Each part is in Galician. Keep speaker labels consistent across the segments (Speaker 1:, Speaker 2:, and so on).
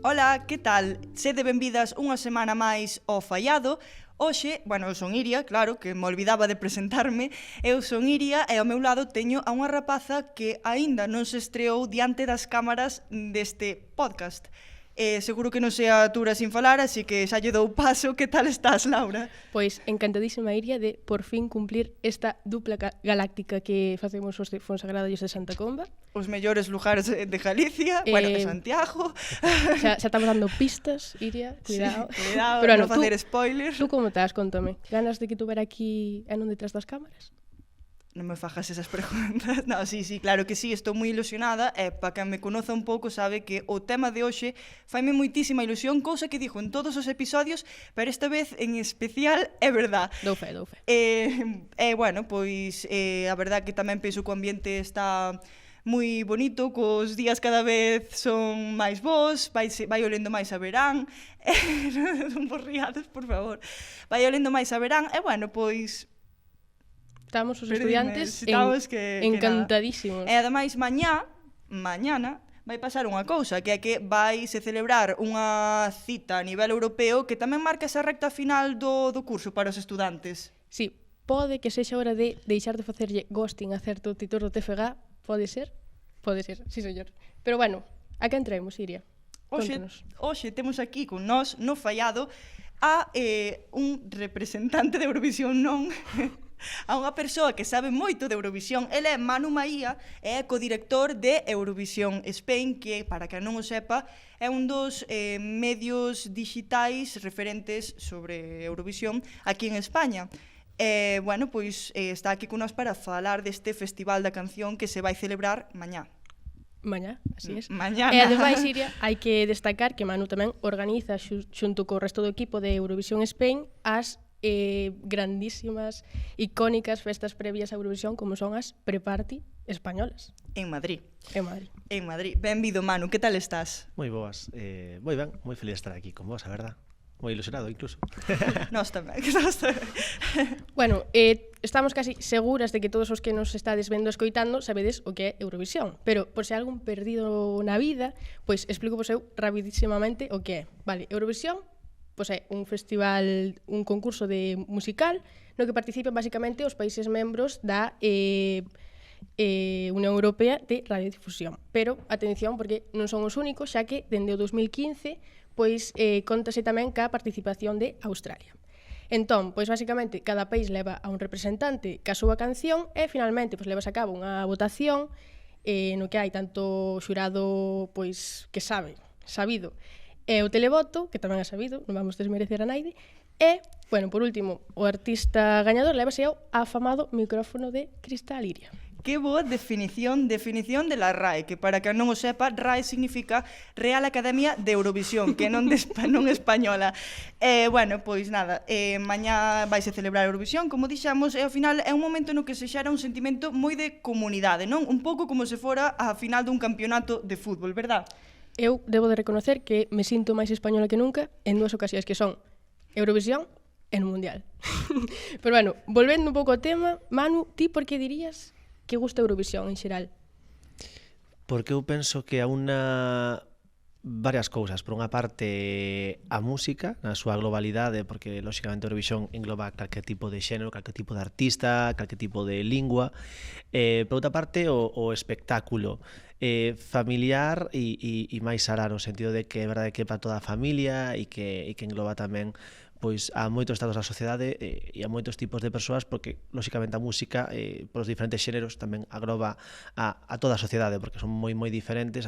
Speaker 1: Ola, que tal? Sede benvidas unha semana máis ao Fallado. Hoxe, eu son Iria, claro, que me olvidaba de presentarme. Eu son Iria e ao meu lado teño a unha rapaza que aínda non se estreou diante das cámaras deste podcast. Seguro que non se atura sin falar, así que xa lle dou paso. Que tal estás, Laura?
Speaker 2: Pois encantadísima, Iria, de por fin cumplir esta dupla galáctica que facemos os de Fonsagrada e os de Santa Comba.
Speaker 1: Os mellores lugares de Galicia, de Santiago.
Speaker 2: Xa estamos dando pistas, Iria, cuidado.
Speaker 1: Sí, cuidado,
Speaker 2: pero
Speaker 1: non facer spoilers.
Speaker 2: Tú como estás, contame? Ganas de que tuver aquí e non detrás das cámaras?
Speaker 1: Non me fajas esas preguntas. No, sí, claro que sí, estou moi ilusionada e para quen me conoza un pouco sabe que o tema de hoxe faime moitísima ilusión, cousa que dixo en todos os episodios, pero esta vez en especial é verdad.
Speaker 2: Dou fe.
Speaker 1: A verdad que tamén penso que o ambiente está moi bonito, cos días cada vez son máis bons, vai olendo máis a verán, non vos riades, por favor, vai olendo máis a verán,
Speaker 2: estamos os estudiantes encantadísimos.
Speaker 1: E ademais, mañana, vai pasar unha cousa, que é que vai se celebrar unha cita a nivel europeo que tamén marca esa recta final do curso para os estudantes.
Speaker 2: Sí, pode que sexa hora de deixar de facerlle ghosting a certo titor do TFG, pode ser? Pode ser, sí señor. Pero a que entremos, Iria?
Speaker 1: Hoxe temos aquí con nós, no Fallado, a un representante de Eurovisión, non... a unha persoa que sabe moito de Eurovisión. Ele é Manu Maía, é codirector de Eurovisión Spain, que, para que non o sepa, é un dos medios digitais referentes sobre Eurovisión aquí en España. Está aquí con nós para falar deste Festival da Canción que se vai celebrar mañá.
Speaker 2: Mañá, así es.
Speaker 1: Mañana.
Speaker 2: E ademais, Iria, hai que destacar que Manu tamén organiza xunto co resto do equipo de Eurovisión Spain as grandísimas, icónicas festas previas a Eurovisión como son as pre-party españolas.
Speaker 1: En Madrid.
Speaker 2: Benvido,
Speaker 1: Manu, que tal estás?
Speaker 3: Moi boas, moi ben, moi feliz de estar aquí con vos, a verdad. Moi ilusionado, incluso.
Speaker 1: Nós tamén.
Speaker 2: Estamos casi seguras de que todos os que nos estades vendo e escoitando sabedes o que é Eurovisión, pero por se algún perdido na vida, pois explico vos eu rapidísimamente o que é. Vale, Eurovisión pois é un festival, un concurso de musical no que participan basicamente os países membros da Unión Europea de Radiodifusión. Pero, atención, porque non son os únicos, xa que dende o 2015 pois contase tamén ca participación de Australia. Entón, pois basicamente, cada país leva a un representante ca súa canción e finalmente pois levas a cabo unha votación no que hai tanto xurado pois que sabido, e o televoto, que tamén é sabido, non vamos desmerecer a naide, e, por último, o artista gañador levase ao afamado micrófono de cristal, Iria.
Speaker 1: Que boa definición de la RAE, que para que non o sepa, RAE significa Real Academia de Eurovisión, que non española. Mañá vaise celebrar Eurovisión, como dixamos, e ao final é un momento no que se xera un sentimento moi de comunidade, non? Un pouco como se fora a final dun campeonato de fútbol, verdad?
Speaker 2: Eu debo de reconocer que me sinto máis española que nunca en dúas ocasións, que son Eurovisión e no Mundial. Pero volvendo un pouco ao tema, Manu, ti por que dirías que gusta Eurovisión en xeral?
Speaker 3: Porque eu penso que a varias cousas. Por unha parte, a música, na súa globalidade, porque, lóxicamente, Eurovisión engloba calquer tipo de xénero, calquer tipo de artista, calquer tipo de lingua. Por outra parte, o espectáculo familiar e máis sará, no sentido de que é verdade que é para toda a familia e que engloba tamén pois a moitos estados da sociedade e a moitos tipos de persoas, porque lóxicamente a música polos diferentes xéneros tamén agloba a toda a sociedade, porque son moi diferentes,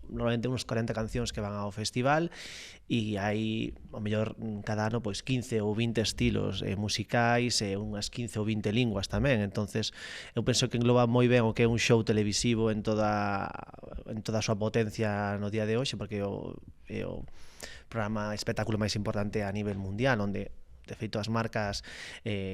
Speaker 3: normalmente uns 40 cancións que van ao festival e hai, ao mellor, cada ano pois 15 ou 20 estilos musicais e unhas 15 ou 20 linguas tamén. Entonces eu penso que engloba moi ben o que é un show televisivo en toda a súa potencia no día de hoxe, porque é o programa espectáculo máis importante a nivel mundial, onde de feito as marcas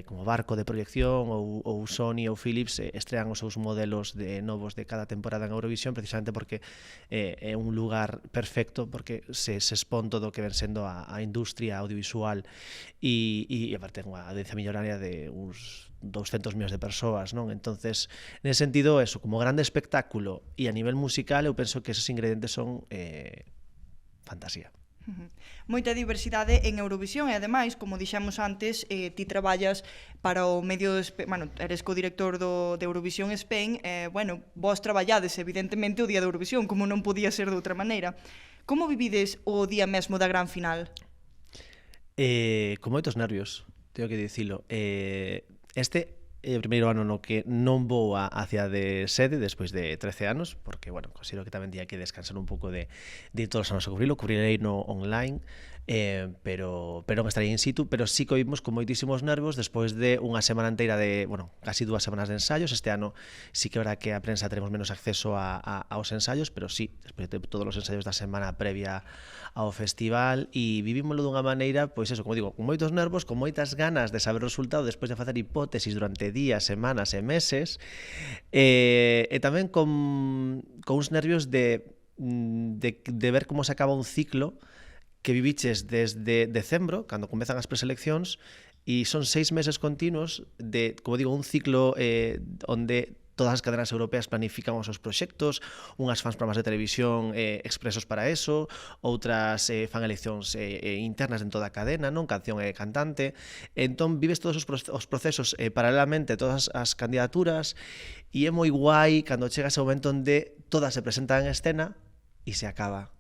Speaker 3: como Barco de proyección ou Sony ou Philips estrean os seus modelos novos de cada temporada en Eurovisión, precisamente porque é un lugar perfecto, porque se expón todo o que ven sendo a industria audiovisual e aparte unha audiencia millonaria de uns 200 millóns de persoas, non? Entonces, nese sentido, eso, como grande espectáculo e a nivel musical, eu penso que esos ingredientes son fantasía.
Speaker 1: Moita diversidade en Eurovisión e ademais, como dixemos antes, ti traballas para o medio bueno, eres co-director de Eurovisión Spain bueno, vos traballades evidentemente o día de Eurovisión, como non podía ser de outra maneira. Como vivides o día mesmo da gran final?
Speaker 3: Con moitos nervios, teño que dicilo. Este é o primeiro ano no que non vou á cidade de sede despois de 13 anos, porque, bueno, considero que tamén día que descansar un pouco de ir todos os anos a cubrirei no online, pero non estarei in situ, pero sí que oímos con moitísimos nervos despois de unha semana inteira de, bueno, casi 2 semanas de ensaios. Este ano sí que ahora que a prensa teremos menos acceso aos ensaios, pero sí, despois de todos os ensaios da semana previa ao festival, e vivímoslo dunha maneira, pois eso, como digo, con moitos nervos, con moitas ganas de saber o resultado despois de facer hipótesis durante días, semanas e meses, e tamén con uns nervios de ver como se acaba un ciclo que viviches desde decembro, cando comezan as preseleccións, e son 6 meses continuos de, como digo, un ciclo onde todas as cadenas europeas planifican os seus proxectos, unhas fans programas de televisión expresos para eso, outras fan eleccións internas dentro da cadena, non, canción e cantante. Entón vives todos os procesos paralelamente, todas as candidaturas, e é moi guai cando chega ese momento onde todas se presentan en escena e se acaba.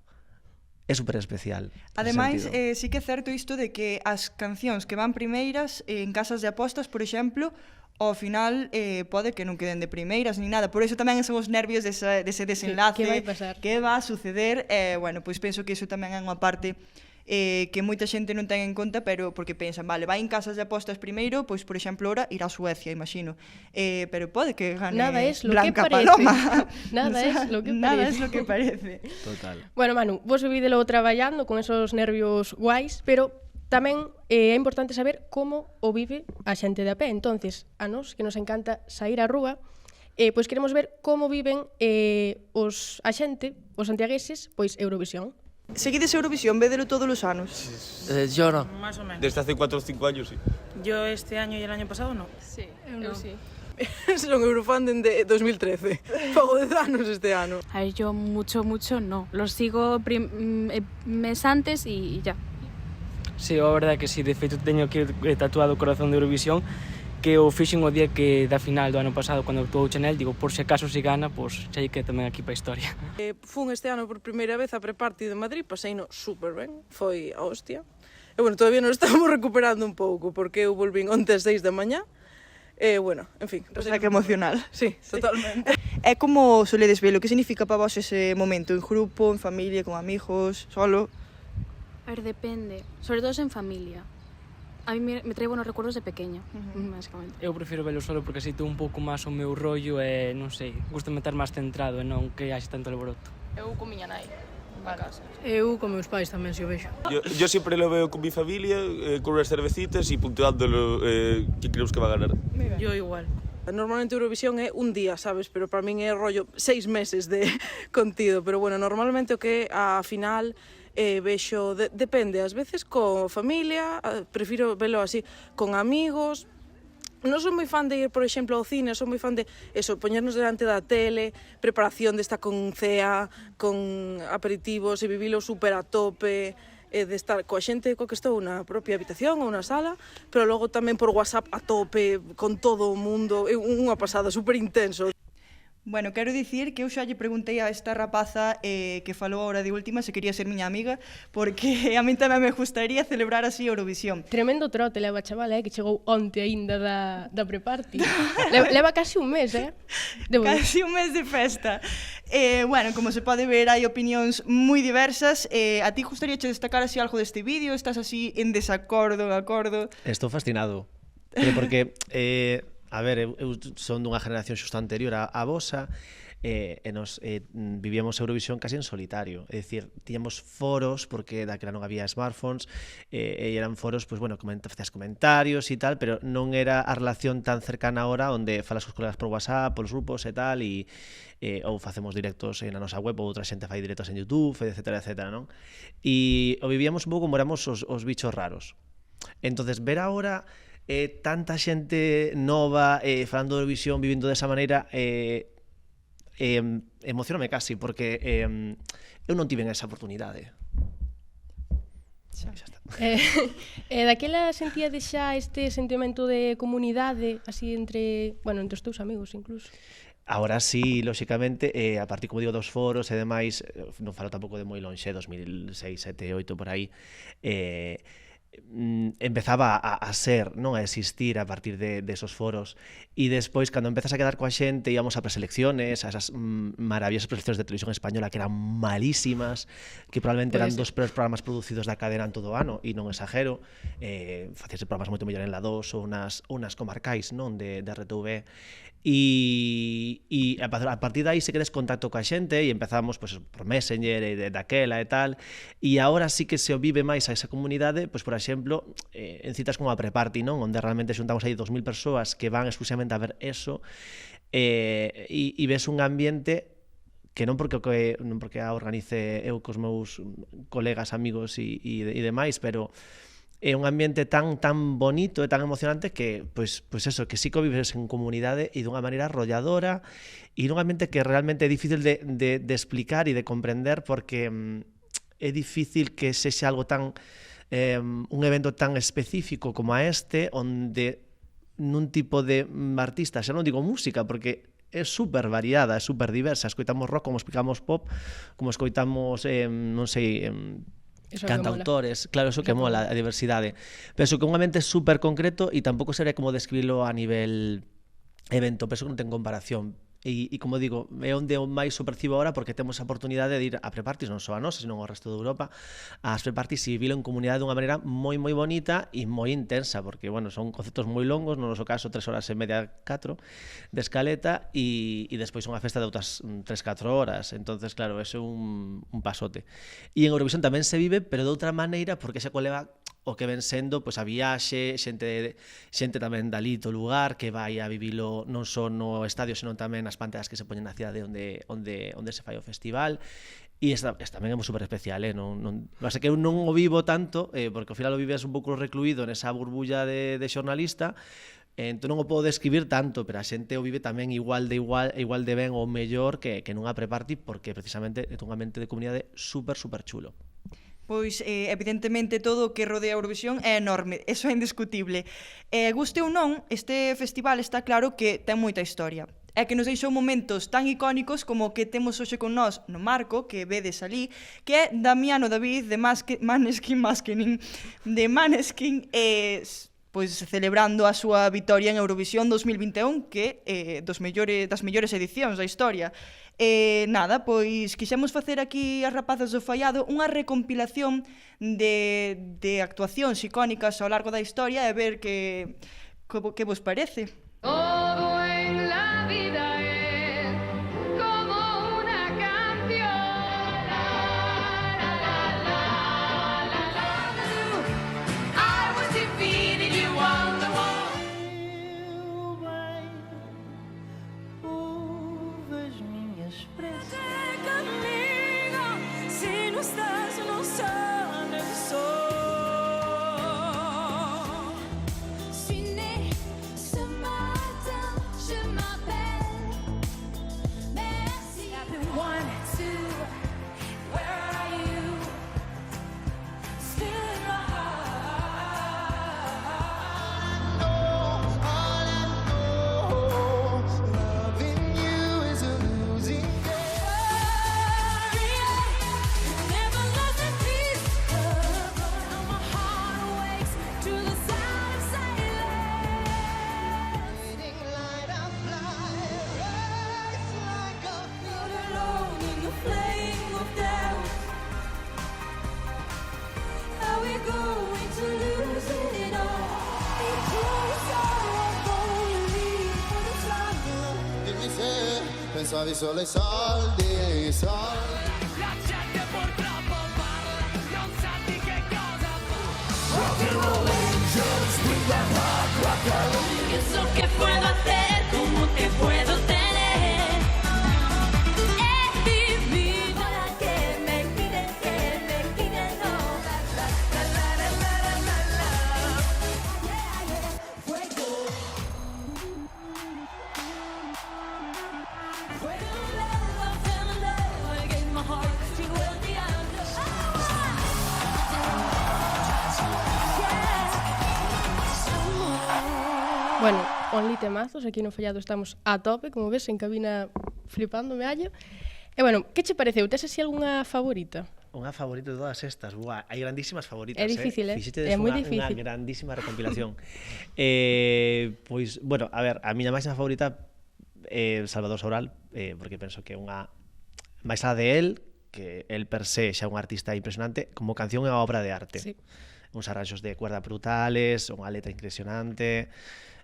Speaker 3: É super especial.
Speaker 1: Ademais, sí que é certo isto de que as cancións que van primeiras en casas de apostas, por exemplo, ao final pode que non queden de primeiras ni nada, por iso tamén son os nervios dese desenlace,
Speaker 2: que vai pasar,
Speaker 1: que va a suceder, bueno, pois penso que iso tamén é unha parte que moita xente non ten en conta, pero porque pensan, vale, vai en casas de apostas primeiro, pois por exemplo ora irá a Suecia, imagino, pero pode que gane
Speaker 2: nada es lo
Speaker 1: Blanca
Speaker 2: que parece.
Speaker 1: Paloma.
Speaker 2: Nada es lo que parece.
Speaker 1: Nada es lo que parece.
Speaker 3: Total.
Speaker 2: Bueno, Manu, vos vivídelo traballando con esos nervios guais, pero tamén é importante saber como o vive a xente de a pé. Entonces, a nos, que nos encanta sair á rúa, pois queremos ver como viven a xente, os santiagueses, pois Eurovisión.
Speaker 1: Seguides Eurovisión, védelo todos os anos?
Speaker 4: Yo no.
Speaker 5: Más o menos.
Speaker 6: Desde hace 4 o 5 años, sí.
Speaker 5: Yo este año y el año pasado no.
Speaker 2: Sí, eu sí.
Speaker 7: Son Eurofan de 2013. Pago 10 anos este ano.
Speaker 8: A ver, yo mucho no. Los sigo mes antes y ya.
Speaker 4: Sí, a verdade é que sí, de feito teño aquí tatuado o corazón de Eurovisión, que o fixen o día que da final do ano pasado, cando actuou Chanel, digo, por se acaso se gana, pois xa que tamén aquí para a historia.
Speaker 7: Fun este ano por primeira vez a pre-party de Madrid, paseino super ben, foi a hostia. E bueno, todavía nos estamos recuperando un pouco, porque eu volvín onte ás 6 da mañá. Bueno, en fin.
Speaker 1: O sea, que emocional.
Speaker 7: Sí, totalmente.
Speaker 1: É como soledes velo? Que significa para vos ese momento? En grupo, en familia, con amigos, solo?
Speaker 8: A ver, depende. Sobre todo en familia. A mí me trae buenos recuerdos de pequeña, básicamente.
Speaker 4: Eu prefiro velo solo porque así tengo un pouco máis o meu rollo e, non sei, gusta-me estar máis centrado e non que haxe tanto alboroto.
Speaker 2: Eu con miña nai, na casa.
Speaker 5: Eu con meus pais tamén, se o vexo.
Speaker 6: Yo siempre lo veo con mi familia, con unas cervecitas y puntuándolo quién creemos que va a ganar.
Speaker 5: Yo igual.
Speaker 7: Normalmente Eurovisión é un día, sabes? Pero para min é rollo 6 meses de contido. Pero bueno, normalmente o que a final vexo, depende, ás veces con familia, prefiro velo así, con amigos. Non son moi fan de ir, por exemplo, ao cine, son moi fan de eso, poñernos delante da tele, preparación desta con cea, con aperitivos e vivilo super a tope, de estar coa xente coa que estou na propia habitación ou na sala, pero logo tamén por WhatsApp a tope, con todo o mundo, é unha pasada, super intenso.
Speaker 1: Bueno, quero dicir que eu xa lle preguntei a esta rapaza que falou ahora de última se quería ser miña amiga, porque a min tamén me gustaría celebrar así Eurovisión.
Speaker 2: Tremendo trote leva a chavala, que chegou onte aínda da pre-party. leva casi un mes,
Speaker 1: Casi un mes de festa. Bueno, como se pode ver, hai opinións moi diversas. A ti gustaría che destacar así algo deste vídeo? Estás así en desacordo, en acordo?
Speaker 3: Estou fascinado. Pero porque... A ver, eu son dunha generación xusto anterior á vosa e nos vivíamos Eurovisión casi en solitario, é dicir, tiñamos foros porque daquela non había smartphones e eran foros, pois bueno, facías comentarios e tal, pero non era a relación tan cercana ahora onde falas cos colegas por WhatsApp, polos grupos e tal, ou facemos directos na nosa web ou outra xente fai directos en YouTube, etcétera, etcétera, non? E o vivíamos un pouco como éramos os bichos raros. Entonces, ver agora tanta xente nova falando de Eurovisión, vivindo desa maneira, emocioname casi, porque eu non tiven esa oportunidade.
Speaker 1: Xa.
Speaker 3: Xa está.
Speaker 2: Daquela sentíades xa este sentimento de comunidade, así entre, bueno, entre os teus amigos incluso?
Speaker 3: Ahora sí, lóxicamente, a partir, como digo, dos foros e demais, non falo tampouco de moi lonxe, 2006, 7, 8, por aí, empezaba a ser, non a existir a partir de esos foros, e despois, cando empezas a quedar coa xente, íamos a preselecciones, a esas maravillosas preselecciones de televisión española que eran malísimas, que probablemente eran dos peores programas producidos da cadena en todo o ano, e non exagero, facíase programas moito mellor en la 2 ou unas comarcais, non, de RTV, e a partir de aí se queres contacto coa xente e empezamos pues, por Messenger e daquela e tal, e agora sí que se o vive máis a esa comunidade, pues, por exemplo, en citas como a Preparty, non, onde realmente xuntamos aí 2000 persoas que van exclusivamente a ver eso, e ves un ambiente que non porque a organice eu cos meus colegas, amigos e demais, pero é un ambiente tan bonito e tan emocionante que, pois eso, que sí que o vives en comunidade e dunha maneira arrolladora e nun ambiente que realmente é difícil de explicar e de comprender porque é difícil que sexa algo tan un evento tan específico como a este, onde nun tipo de artista, xa non digo música, porque é super variada, é super diversa, escoitamos rock como escoitamos pop, como escoitamos, non sei, cantautores, claro, eso que mola, a diversidade. Penso que un ambiente super concreto e tampouco sería como describilo a nivel evento, penso que non ten comparación. E como digo, é onde o máis o percibo agora porque temos a oportunidade de ir a pre-parties, non só a nosa, senón ao resto de Europa, as pre-parties e vivilo en comunidade dunha maneira moi bonita e moi intensa, porque, bueno, son conceptos moi longos, no noso caso 3 horas e media, 4 de escaleta e despois unha festa de outras 3-4 horas, entonces claro, é un pasote. E en Eurovisión tamén se vive, pero de outra maneira, porque xa coleva o que ven sendo pois a viaxe, xente tamén dalito lugar que vai a vivilo non só no estadio, senón tamén nas pantallas que se poñen na cidade onde se fai o festival. E esta tamén é moi super especial, Mas é que eu non o vivo tanto, porque ao final o vives un pouco recluído nesa burbulla de xornalista, entón non o podo describir tanto, pero a xente o vive tamén igual de ben ou mellor que nunha pre-party, porque precisamente é un ambiente de comunidade super chulo.
Speaker 1: Pois, evidentemente, todo o que rodea a Eurovisión é enorme, eso é indiscutible. Guste ou non, este festival está claro que ten moita historia. É que nos deixou momentos tan icónicos como o que temos hoxe con nós no marco, que vedes ali, que é Damiano David de Maneskin, pois celebrando a súa vitoria en Eurovisión 2021, que é das mellores edicións da historia. Nada, pois quixemos facer aquí as rapazas do Fallado unha recompilación de actuacións icónicas ao largo da historia e ver que vos parece.
Speaker 9: Todo en la vida es como una canción. La, la, la, la, la, la. I was defeated, you won the war. Conmigo, si no estás, no sale el sol. Ciné, ce matin, je m'appelle. Merci. 1, 2, where are you? Still in my heart. All I know, loving you is a losing game. Never lost a piece of my heart awakes to the sound of silence. Fading light of light, rise like a not alone in the flame of doubt. Are we going to lose it all? Be closer, only for the trouble.
Speaker 10: Dimmi se pensavi solo ai soldi, ai soldi.
Speaker 9: La gente purtroppo parla, non sa di che cosa fa. Pienso que puedo hacer como te puedo tener. Es vivir para que me quiten, no. La, la, la, la, la, la, la. Yeah, yeah. Fuego. Fuego, love, love, love, love.
Speaker 2: Bueno, only temazos, aquí no Fallado estamos a tope, como ves, en cabina flipando me hallo. E bueno, que che pareceu? Tes así algunha favorita?
Speaker 3: Unha favorita de todas estas. Buah, hai grandísimas favoritas.
Speaker 2: É difícil,
Speaker 3: Fixetedes
Speaker 2: é moi
Speaker 3: unha
Speaker 2: difícil.
Speaker 3: grandísima recompilación. Pois, bueno, a ver, a miña máxima favorita é Salvador Sobral, porque penso que é unha máis alá de él, que el per se xa é un artista impresionante, como canción é unha obra de arte.
Speaker 2: Sí.
Speaker 3: Uns arranxos de cuerda brutales, unha letra impresionante.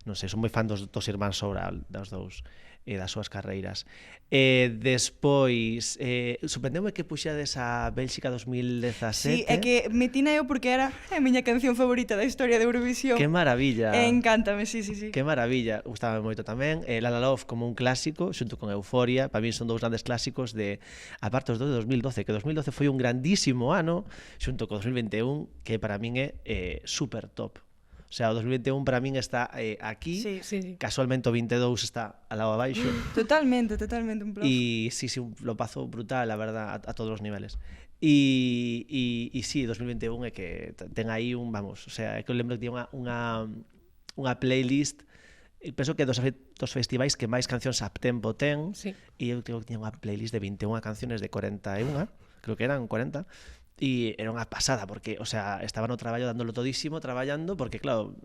Speaker 3: Non sei, son moi fan dos irmáns Sobral, das dous, das súas carreiras. Despois, sorprendeume que puxades a Bélxica 2017.
Speaker 1: Sí, é que metina eu porque era a miña canción favorita da historia de Eurovisión.
Speaker 3: Que maravilla.
Speaker 1: Encántame, sí.
Speaker 3: Que maravilla, gustaba moito tamén. La La Love como un clásico, xunto con Euforia, para mí son dous grandes clásicos de, aparte os dous de 2012, que 2012 foi un grandísimo ano, xunto con 2021, que para min é super top. O sea, o 2021 para min está aquí,
Speaker 2: Sí.
Speaker 3: casualmente o 22 está al lado abaixo.
Speaker 1: Totalmente, un plus.
Speaker 3: Y sí, un lopazo brutal, la verdad, a todos los niveles. Y sí, 2021 é que ten aí un, vamos, o sea, é que eu lembro que tiña unha playlist, penso que dos festivais que máis cancións a tempo ten, e eu creo que tiña unha playlist de 21 canciones de 41, creo que eran 40, e era unha pasada, porque, o sea, estaba no traballo dándolo todísimo, traballando, porque, claro,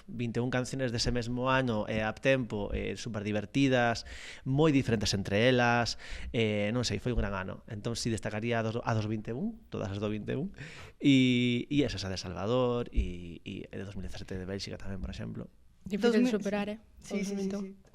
Speaker 3: 21 canciones dese mesmo ano a tempo, super divertidas, moi diferentes entre elas, non sei, foi un gran ano. Entón, si destacaría a dos 21, todas as do 21, e esas a de Salvador, e de 2017 de Bélxica tamén, por exemplo.
Speaker 2: Difícil de superar,
Speaker 1: Sí.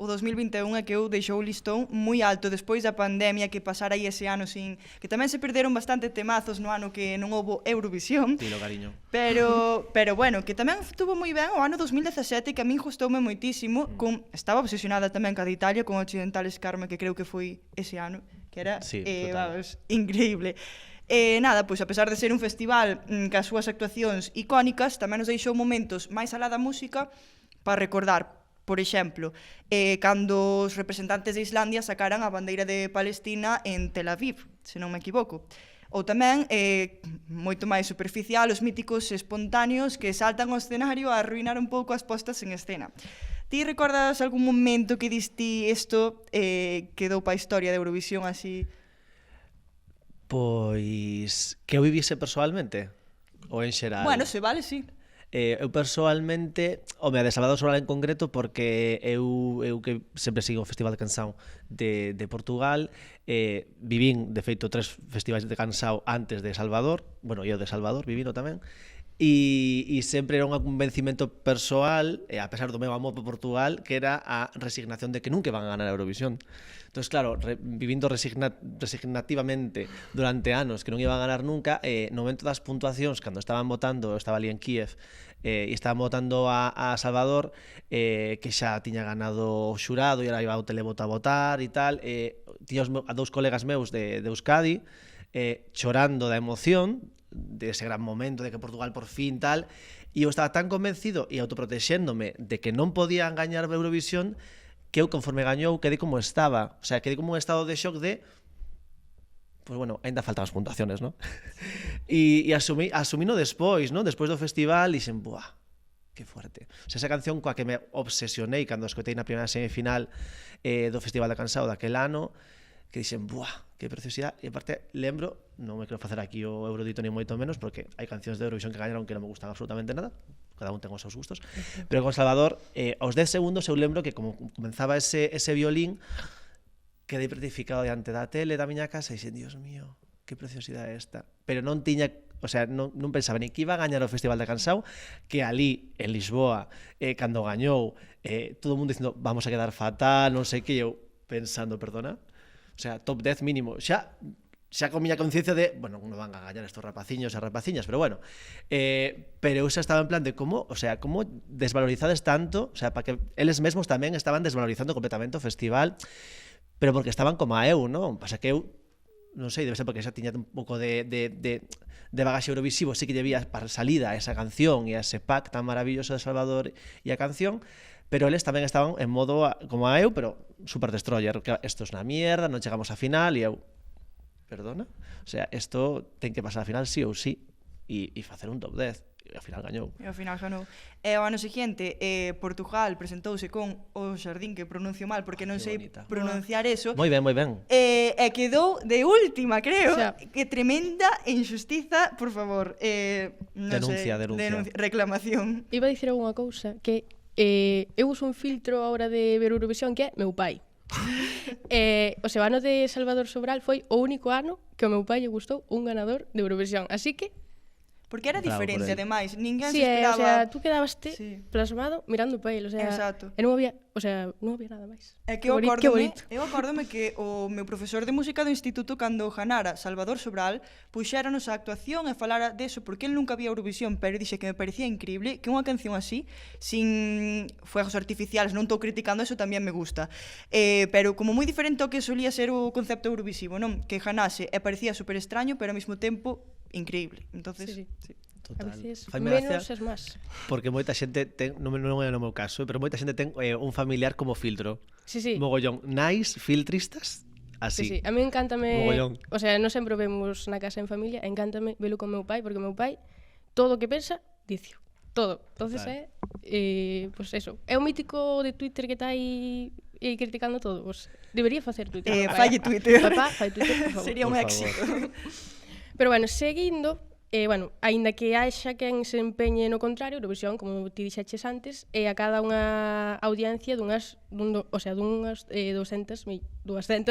Speaker 1: O 2021 é que eu deixou o listón moi alto despois da pandemia que pasara aí ese ano sin... Que tamén se perderon bastante temazos no ano que non houbo Eurovisión.
Speaker 3: Tilo, cariño.
Speaker 1: Pero bueno, que tamén estuvo moi ben o ano 2017, que a min gustoume moitísimo. Estaba obsesionada tamén ca de Italia, con Occidentales Karma, que creo que foi ese ano, que era vamos, increíble. Nada, pois a pesar de ser un festival cas súas actuacións icónicas, tamén nos deixou momentos máis alá da música para recordar, por exemplo, cando os representantes de Islandia sacaran a bandeira de Palestina en Tel Aviv, se non me equivoco. Ou tamén, moito máis superficial, os míticos espontáneos que saltan ao escenario a arruinar un pouco as postas en escena. Ti recordas algún momento que diste isto quedou pa a historia de Eurovisión así?
Speaker 3: Pois, que eu vivise persoalmente? Ou en xeral?
Speaker 1: Bueno, se vale, sí.
Speaker 3: Eu persoalmente, home, a de Salvador Sobral en concreto, porque eu que sempre sigo o Festival de Canção de Portugal, vivín, de feito, 3 festivais de Canção antes de Salvador, bueno, eu de Salvador vivino tamén, e sempre era un convencimento persoal, a pesar do meu amor por Portugal, que era a resignación de que nunca van a ganar a Eurovisión. Entón, claro, vivindo resignativamente durante anos que non iban a ganar nunca, no momento das puntuacións, cando estaban votando, eu estaba ali en Kiev, e estaban votando a Salvador, que xa tiña ganado o xurado e era iba ao televoto a votar e tal, tiña a dous colegas meus de Euskadi chorando da emoción de ese gran momento de que Portugal por fin tal, e eu estaba tan convencido e autoprotexéndome de que non podían gañar a Eurovisión que eu, conforme gañou, quedei como estaba. O sea, quedei como un estado de shock de... Pues bueno, ainda faltan as puntuaciones, ¿no? E asumino despois, ¿no? Despois do festival, dixen, buah, que fuerte. O sea, esa canción coa que me obsesionei cando escoitei na primeira semifinal do Festival de Cansao daquel ano, que dixen, buah, que preciosidade. E aparte, lembro, non me quero facer aquí o Eurodito ni moito menos, porque hai cancións de Eurovisión que gañaron que non me gustan absolutamente nada, cada un ten os seus gustos, pero con Salvador, aos 10 segundos eu lembro que como comenzaba ese violín, quedei petrificado diante da tele da miña casa e dixen, Dios mío, que preciosidade esta. Pero non tiña, o sea, non pensaba ni que iba a gañar o Festival de Cansao, que ali, en Lisboa, cando gañou, todo o mundo dicindo, vamos a quedar fatal, non sei que, eu pensando, perdona, o sea, top 10 mínimo, xa con miña conciencia de, bueno, non van a gañar estos rapaciños e rapaciñas, pero bueno, pero eu xa estaba en plan de como, o sea, como desvalorizades tanto, o sea, para que eles mesmos tamén estaban desvalorizando completamente o festival, pero porque estaban como a eu, non? Pasa que eu, non sei, debe ser porque xa tiña un pouco de bagaxe eurovisivo, sí que debía para salida esa canción e ese pack tan maravilloso de Salvador e a canción, pero eles tamén estaban en modo como a eu, pero super destroyer, que esto es una mierda, non chegamos a final, e eu, perdona? O sea, esto ten que pasar a final sí ou sí. e facer un top 10. E ao final gañou.
Speaker 1: E ao final ganou. E o ano seguinte, Portugal presentouse con O Xardín, que pronuncio mal porque non
Speaker 3: Que
Speaker 1: sei
Speaker 3: bonita.
Speaker 1: pronunciar eso.
Speaker 3: Moi ben, moi ben.
Speaker 1: E quedou de última, creo.
Speaker 2: O sea,
Speaker 1: Que tremenda injustiza, por favor. Non
Speaker 3: Denuncia,
Speaker 1: sei,
Speaker 3: denuncia.
Speaker 1: reclamación.
Speaker 2: Iba a dicir algunha cousa que eu uso un filtro a hora de ver Eurovisión que é meu pai. O seu ano de Salvador Sobral foi o único ano que ao meu pai lle gustou un ganador de Eurovisión. Así que,
Speaker 1: Porque era
Speaker 3: Bravo por
Speaker 1: diferente,
Speaker 3: el.
Speaker 1: ademais. Ninguén
Speaker 2: sí,
Speaker 1: se
Speaker 2: o
Speaker 1: esperaba...
Speaker 2: sea, tú quedabaste
Speaker 1: Sí.
Speaker 2: plasmado mirando pa el, o sea,
Speaker 1: Exacto.
Speaker 2: e non había, o sea, non había nada máis.
Speaker 1: É que eu
Speaker 2: Que
Speaker 1: acórdome,
Speaker 2: bonito.
Speaker 1: que o meu profesor de música do instituto cando ganara Salvador Sobral puxéranos a actuación e falara deso porque el nunca había Eurovisión, pero dixe que me parecía increíble que unha canción así, sin fuegos artificiales, non estou criticando eso, tamén me gusta, pero como moi diferente ao que solía ser o concepto eurovisivo, non? Que ganase e parecía super extraño, pero ao mesmo tempo increíble. Entonces,
Speaker 2: Sí, sí.
Speaker 1: sí.
Speaker 2: A veces
Speaker 3: Faime
Speaker 2: menos
Speaker 3: gracia
Speaker 2: es máis.
Speaker 3: porque moita xente ten, non é no meu caso, pero moita xente ten un familiar como filtro.
Speaker 2: Sí, sí.
Speaker 3: Mogollón, nais filtristas, así.
Speaker 2: Sí, sí. A mí encántame,
Speaker 3: Mogollón.
Speaker 2: o sea, non sempre o vemos na casa en familia, encántame velo con meu pai, porque meu pai todo o que pensa, dicio. Todo. Entonces
Speaker 3: Total.
Speaker 2: pues eso. É o mítico de Twitter que está aí criticando todo. Pues debería facer Twitter.
Speaker 1: Falle Twitter.
Speaker 2: Papá, fai Twitter, por favor.
Speaker 1: Sería un
Speaker 3: Por
Speaker 1: éxito.
Speaker 2: Pero bueno, seguindo, aínda que haxa quen se empeñe no contrario, Eurovisión, como ti dixeches antes, é a cada unha audiencia dunhas 200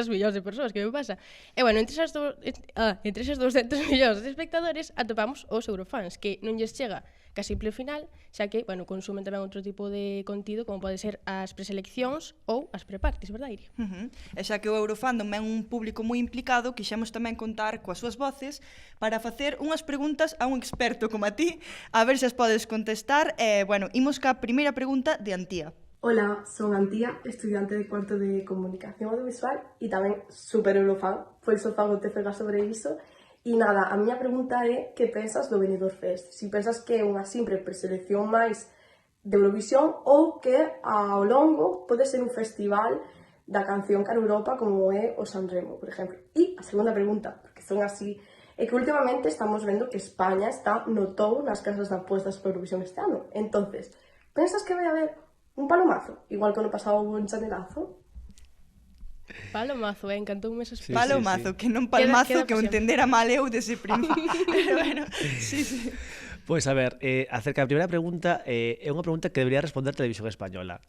Speaker 2: millóns de persoas, que me pasa? E bueno, entre esas 200 millóns de espectadores atopamos os eurofans, que non lles chega que a simple final, xa que, bueno, consumen tamén outro tipo de contido, como pode ser as preseleccións ou as preparties, verdad, Iria?
Speaker 1: E xa que o Eurofandom é un público moi implicado, quixemos tamén contar coas súas voces para facer unhas preguntas a un experto como a ti, a ver se as podes contestar. Bueno, imos ca primeira pregunta de Antía.
Speaker 11: Hola, son Antía, estudiante de cuarto de Comunicación Audiovisual e tamén super eurofan, por iso fago TFG sobre iso. E nada, a miña pregunta é que pensas do Benidorm Fest? Si pensas que é unha simple preselección máis de Eurovisión ou que ao longo pode ser un festival da canción cara Europa como é o Sanremo, por exemplo. E a segunda pregunta, porque son así, é que últimamente estamos vendo que España está no top nas casas de apuestas por Eurovisión este ano. Entonces, pensas que vai haber un palomazo, igual que no pasado un chanelazo?
Speaker 2: Palomazo, encantoume esa
Speaker 3: Sí,
Speaker 1: Palomazo,
Speaker 3: sí.
Speaker 1: que non palmazo,
Speaker 2: Queda
Speaker 1: que o
Speaker 2: pa sempre.
Speaker 1: entendera mal eu dese principio. Pero bueno, sí, sí.
Speaker 3: Pois a ver, acerca da primeira pregunta, é unha pregunta que debería responder Televisión Española,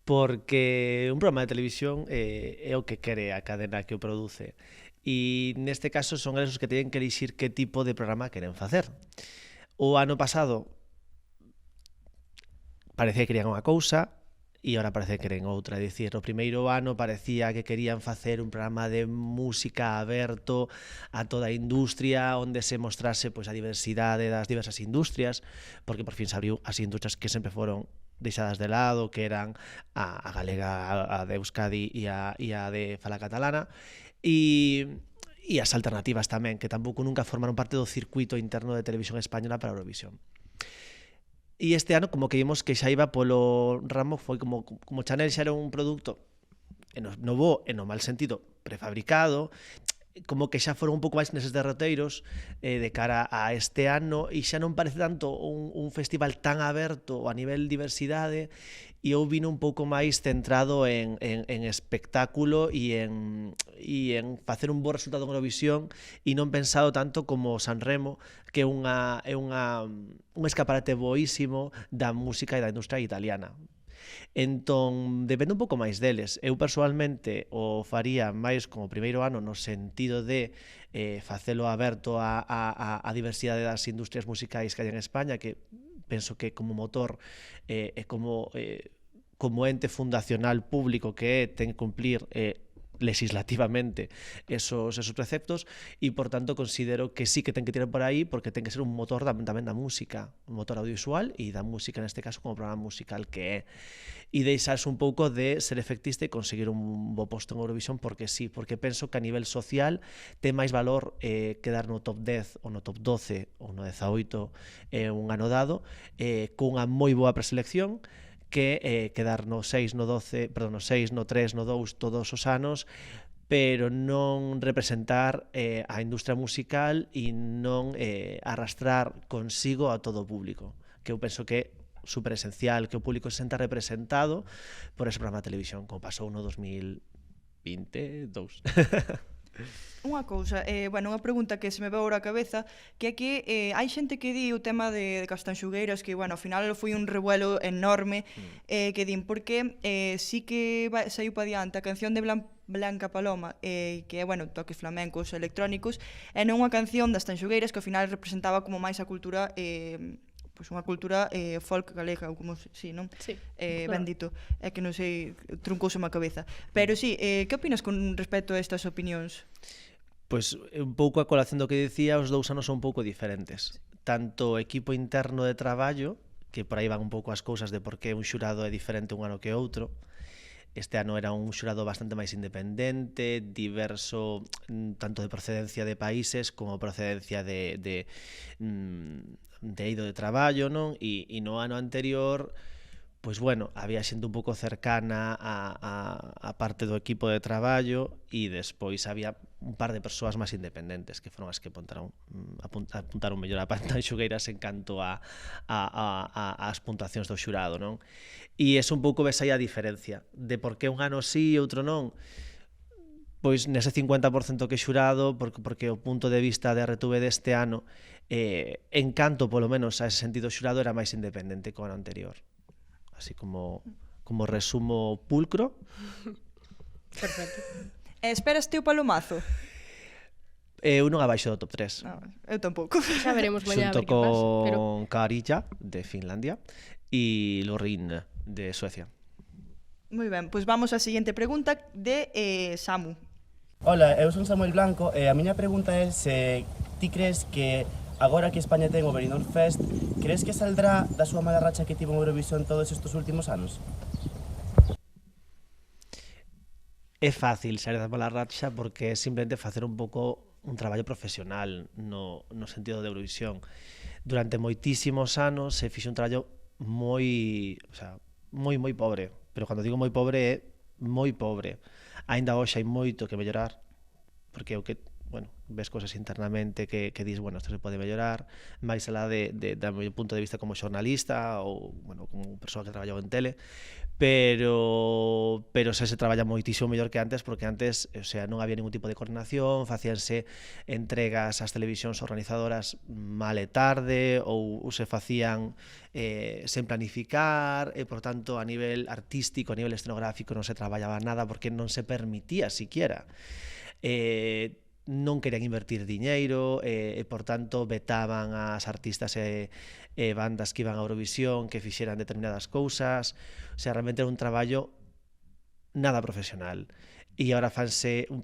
Speaker 3: porque un programa de televisión é o que quere a cadena que o produce, e neste caso son eles os que teñen que elixir que tipo de programa queren facer. O ano pasado parecía que querían unha cousa, e agora parece que queren outra. É dicir, no primeiro ano parecía que querían facer un programa de música aberto a toda a industria, onde se mostrase pois, a diversidade das diversas industrias, porque por fin se abriu as industrias que sempre foron deixadas de lado, que eran a galega, a de Euskadi e a de fala catalana, e as alternativas tamén, que tampouco nunca formaron parte do circuito interno de Televisión Española para Eurovisión. E este ano como que vimos que xa iba polo ramo, foi como Chanel xa era un produto no bo e no mal sentido prefabricado, como que xa foron un pouco máis neses derroteiros de cara a este ano, e xa non parece tanto un festival tan aberto a nivel diversidade, e eu vino un pouco máis centrado en espectáculo e en facer un bo resultado en Eurovisión, e non pensado tanto como Sanremo, que é un escaparate boísimo da música e da industria italiana. Entón, depende un pouco máis deles. Eu persoalmente o faría máis como primeiro ano no sentido de facelo aberto a diversidade das industrias musicais que hai en España, que penso que como motor como ente fundacional público que ten que cumplir legislativamente esos preceptos, e por tanto considero que sí que ten que tirar por aí, porque ten que ser un motor tamén da música, un motor audiovisual e da música neste caso como programa musical que é, e deixarse un pouco de ser efectista e conseguir un bo posto en Eurovisión, porque sí, porque penso que a nivel social ten máis valor quedar no top 10 ou no top 12 ou no 18 un ano dado, cunha moi boa preselección, que quedar no 6, no 12, perdón, no 6, no 3, no 2 todos os anos, pero non representar a industria musical e non arrastrar consigo a todo o público, que eu penso que é super esencial que o público se senta representado por ese programa de televisión, como pasou no 2022.
Speaker 1: Unha cousa, unha pregunta que se me veu agora a cabeza, que é que hai xente que di o tema de Castanxugueiras, que, ao final foi un revuelo enorme, que din, porque sí que saiu pa diante a canción de Blanca Paloma, que é, toques flamencos electrónicos, e non unha canción das Castanxugueiras que ao final representaba como máis a cultura unha cultura folk galega, ou como si, non?
Speaker 2: Sí.
Speaker 1: Ben dito, é que non sei, truncouse a cabeza. Pero sí, que opinas con respecto a estas opinións?
Speaker 3: Pois un pouco a colación do que dicía, os 2 anos son un pouco diferentes. Tanto o equipo interno de traballo, que por aí van un pouco as cousas de por que un xurado é diferente un ano que outro. Este ano era un xurado bastante máis independente, diverso, tanto de procedencia de países como procedencia de eido de traballo, non? E no ano anterior, pois había xente un pouco cercana a parte do equipo de traballo e despois había un par de persoas máis independentes que foron as que apuntaron mellor a Castanxugueiras en canto ás puntuacións do xurado, non? E é un pouco ves aí a diferencia de por que un ano sí e outro non. Pois nese 50% que xurado, porque o punto de vista de RTV deste ano, en canto polo menos a ese sentido xurado era máis independente que o ano anterior. Así como resumo pulcro.
Speaker 2: Perfecto.
Speaker 1: Esperas ti o palomazo?
Speaker 3: Eu non abaixo do top 3.
Speaker 1: Eu tampouco.
Speaker 2: Xa veremos mañá a ver
Speaker 3: Xunto
Speaker 2: que pasa.
Speaker 3: con Karija, de Finlandia, e Lorin, de Suecia.
Speaker 1: Moi ben, pois vamos á seguinte pregunta de Samu.
Speaker 12: Hola, eu son Samuel Blanco e a miña pregunta é se ti crees que agora que España ten o Benidorm Fest, crees que saldrá da súa mala racha que tivo en Eurovisión todos estes últimos anos?
Speaker 3: É fácil sair da mala racha porque é simplemente facer un pouco un traballo profesional no sentido de Eurovisión. Durante moitísimos anos se fixo un traballo moi pobre, pero cando digo moi pobre é moi pobre. Aínda hoxe hai moito que mellorar, porque o que ves cosas internamente que dis, isto se pode mellorar, máis alá do meu punto de vista como xornalista ou como persoa que traballou en tele, pero se traballa moitísimo mellor que antes, porque antes, non había ningún tipo de coordinación, facíanse entregas ás televisións organizadoras mal e tarde, ou se facían sen planificar, e, por tanto, a nivel artístico, a nivel escenográfico non se traballaba nada porque non se permitía siquiera. Non querían invertir diñeiro e, por tanto, vetaban as artistas e bandas que iban a Eurovisión que fixeran determinadas cousas. O sea, realmente era un traballo nada profesional. E agora fanse un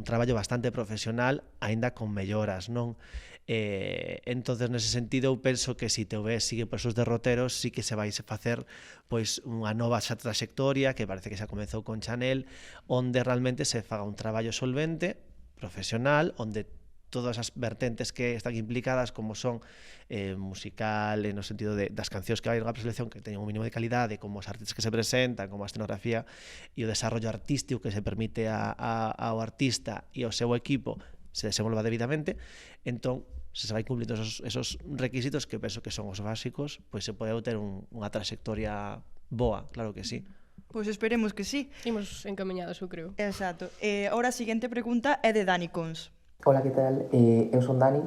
Speaker 3: traballo bastante profesional, aínda con melloras, non? Entonces, nese sentido, eu penso que se TV sigue por esos derroteros, sí que se vai facer unha nova trayectoria, que parece que xa comezou con Chanel, onde realmente se faga un traballo solvente, profesional, onde todas as vertentes que están implicadas, como son musical, no sentido das cancións que hai na preselección, que teñen un mínimo de calidade, como os artistas que se presentan, como a escenografía e o desarrollo artístico que se permite ao artista e ao seu equipo se desenvolva debidamente, entón, se vai cumplindo esos requisitos que penso que son os básicos, pois se pode ter unha trayectoria boa, claro que sí.
Speaker 1: Pois esperemos que sí.
Speaker 2: Imos encamiñados, eu creo.
Speaker 1: Exacto. Ahora a seguinte pregunta é de Dani Cons.
Speaker 13: Hola, que tal? Eu son Dani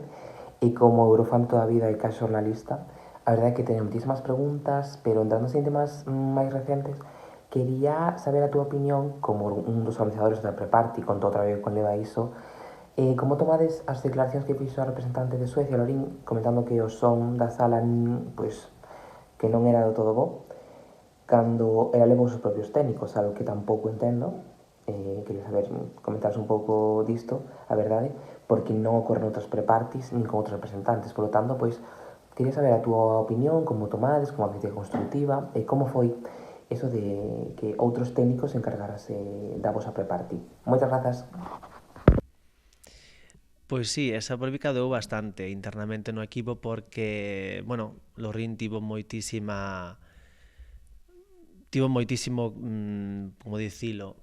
Speaker 13: e como Eurofan toda a vida e casi xornalista, a verdade é que teño moitísimas preguntas, pero entrando en temas máis recentes, quería saber a túa opinión como un dos organizadores da Pre-Party, con todo o traballo que leva iso, como tomades as declaracións que fixo a representante de Suecia, Lorin, comentando que o son da sala que non era do todo bo, cando ela levou os propios técnicos, algo que tampouco entendo. Quería saber, comentaros un pouco disto, a verdade, porque non ocorre noutras pre-parties nin con outros representantes. Por lo tanto, pois, quería saber a túa opinión, como tomades, como a crítica constructiva, e como foi eso de que outros técnicos se encargarase da vosa pre-party. Moitas grazas.
Speaker 3: Pois sí, esa polémica deu bastante internamente no equipo porque, Lorin tivo moitísimo, como dicilo,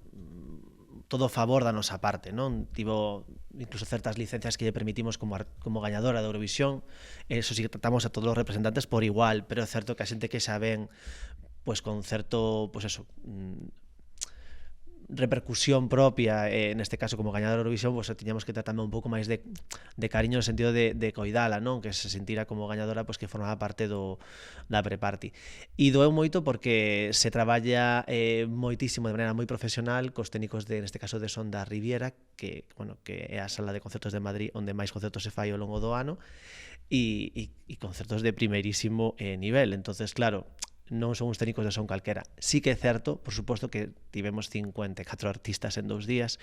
Speaker 3: todo a favor da nosa parte, non? Tivo incluso certas licencias que lle permitimos como gañadora da Eurovisión, eso sí que tratamos a todos os representantes por igual, pero é certo que a xente que xa ven pues con certo, pues eso, repercusión propia, neste caso como gañadora da Eurovisión, pues tiñamos que tratar un pouco máis de cariño no sentido de coidala, non? Que se sentira como gañadora, pues que formaba parte da pre-party. E doeu moito porque se traballa moitísimo de maneira moi profesional cos técnicos neste caso de Son da Riviera, que é a sala de concertos de Madrid onde máis concertos se fai ao longo do ano, e concertos de primeirísimo nivel. Entonces, claro, non son uns técnicos de son calquera. Sí que é certo, por suposto, que tivemos 54 artistas en 2 días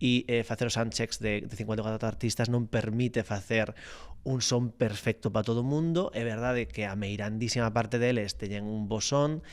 Speaker 3: e facer os soundchecks de 54 artistas non permite facer un son perfecto para todo o mundo. É verdade que a meirandísima parte deles teñen un bo son,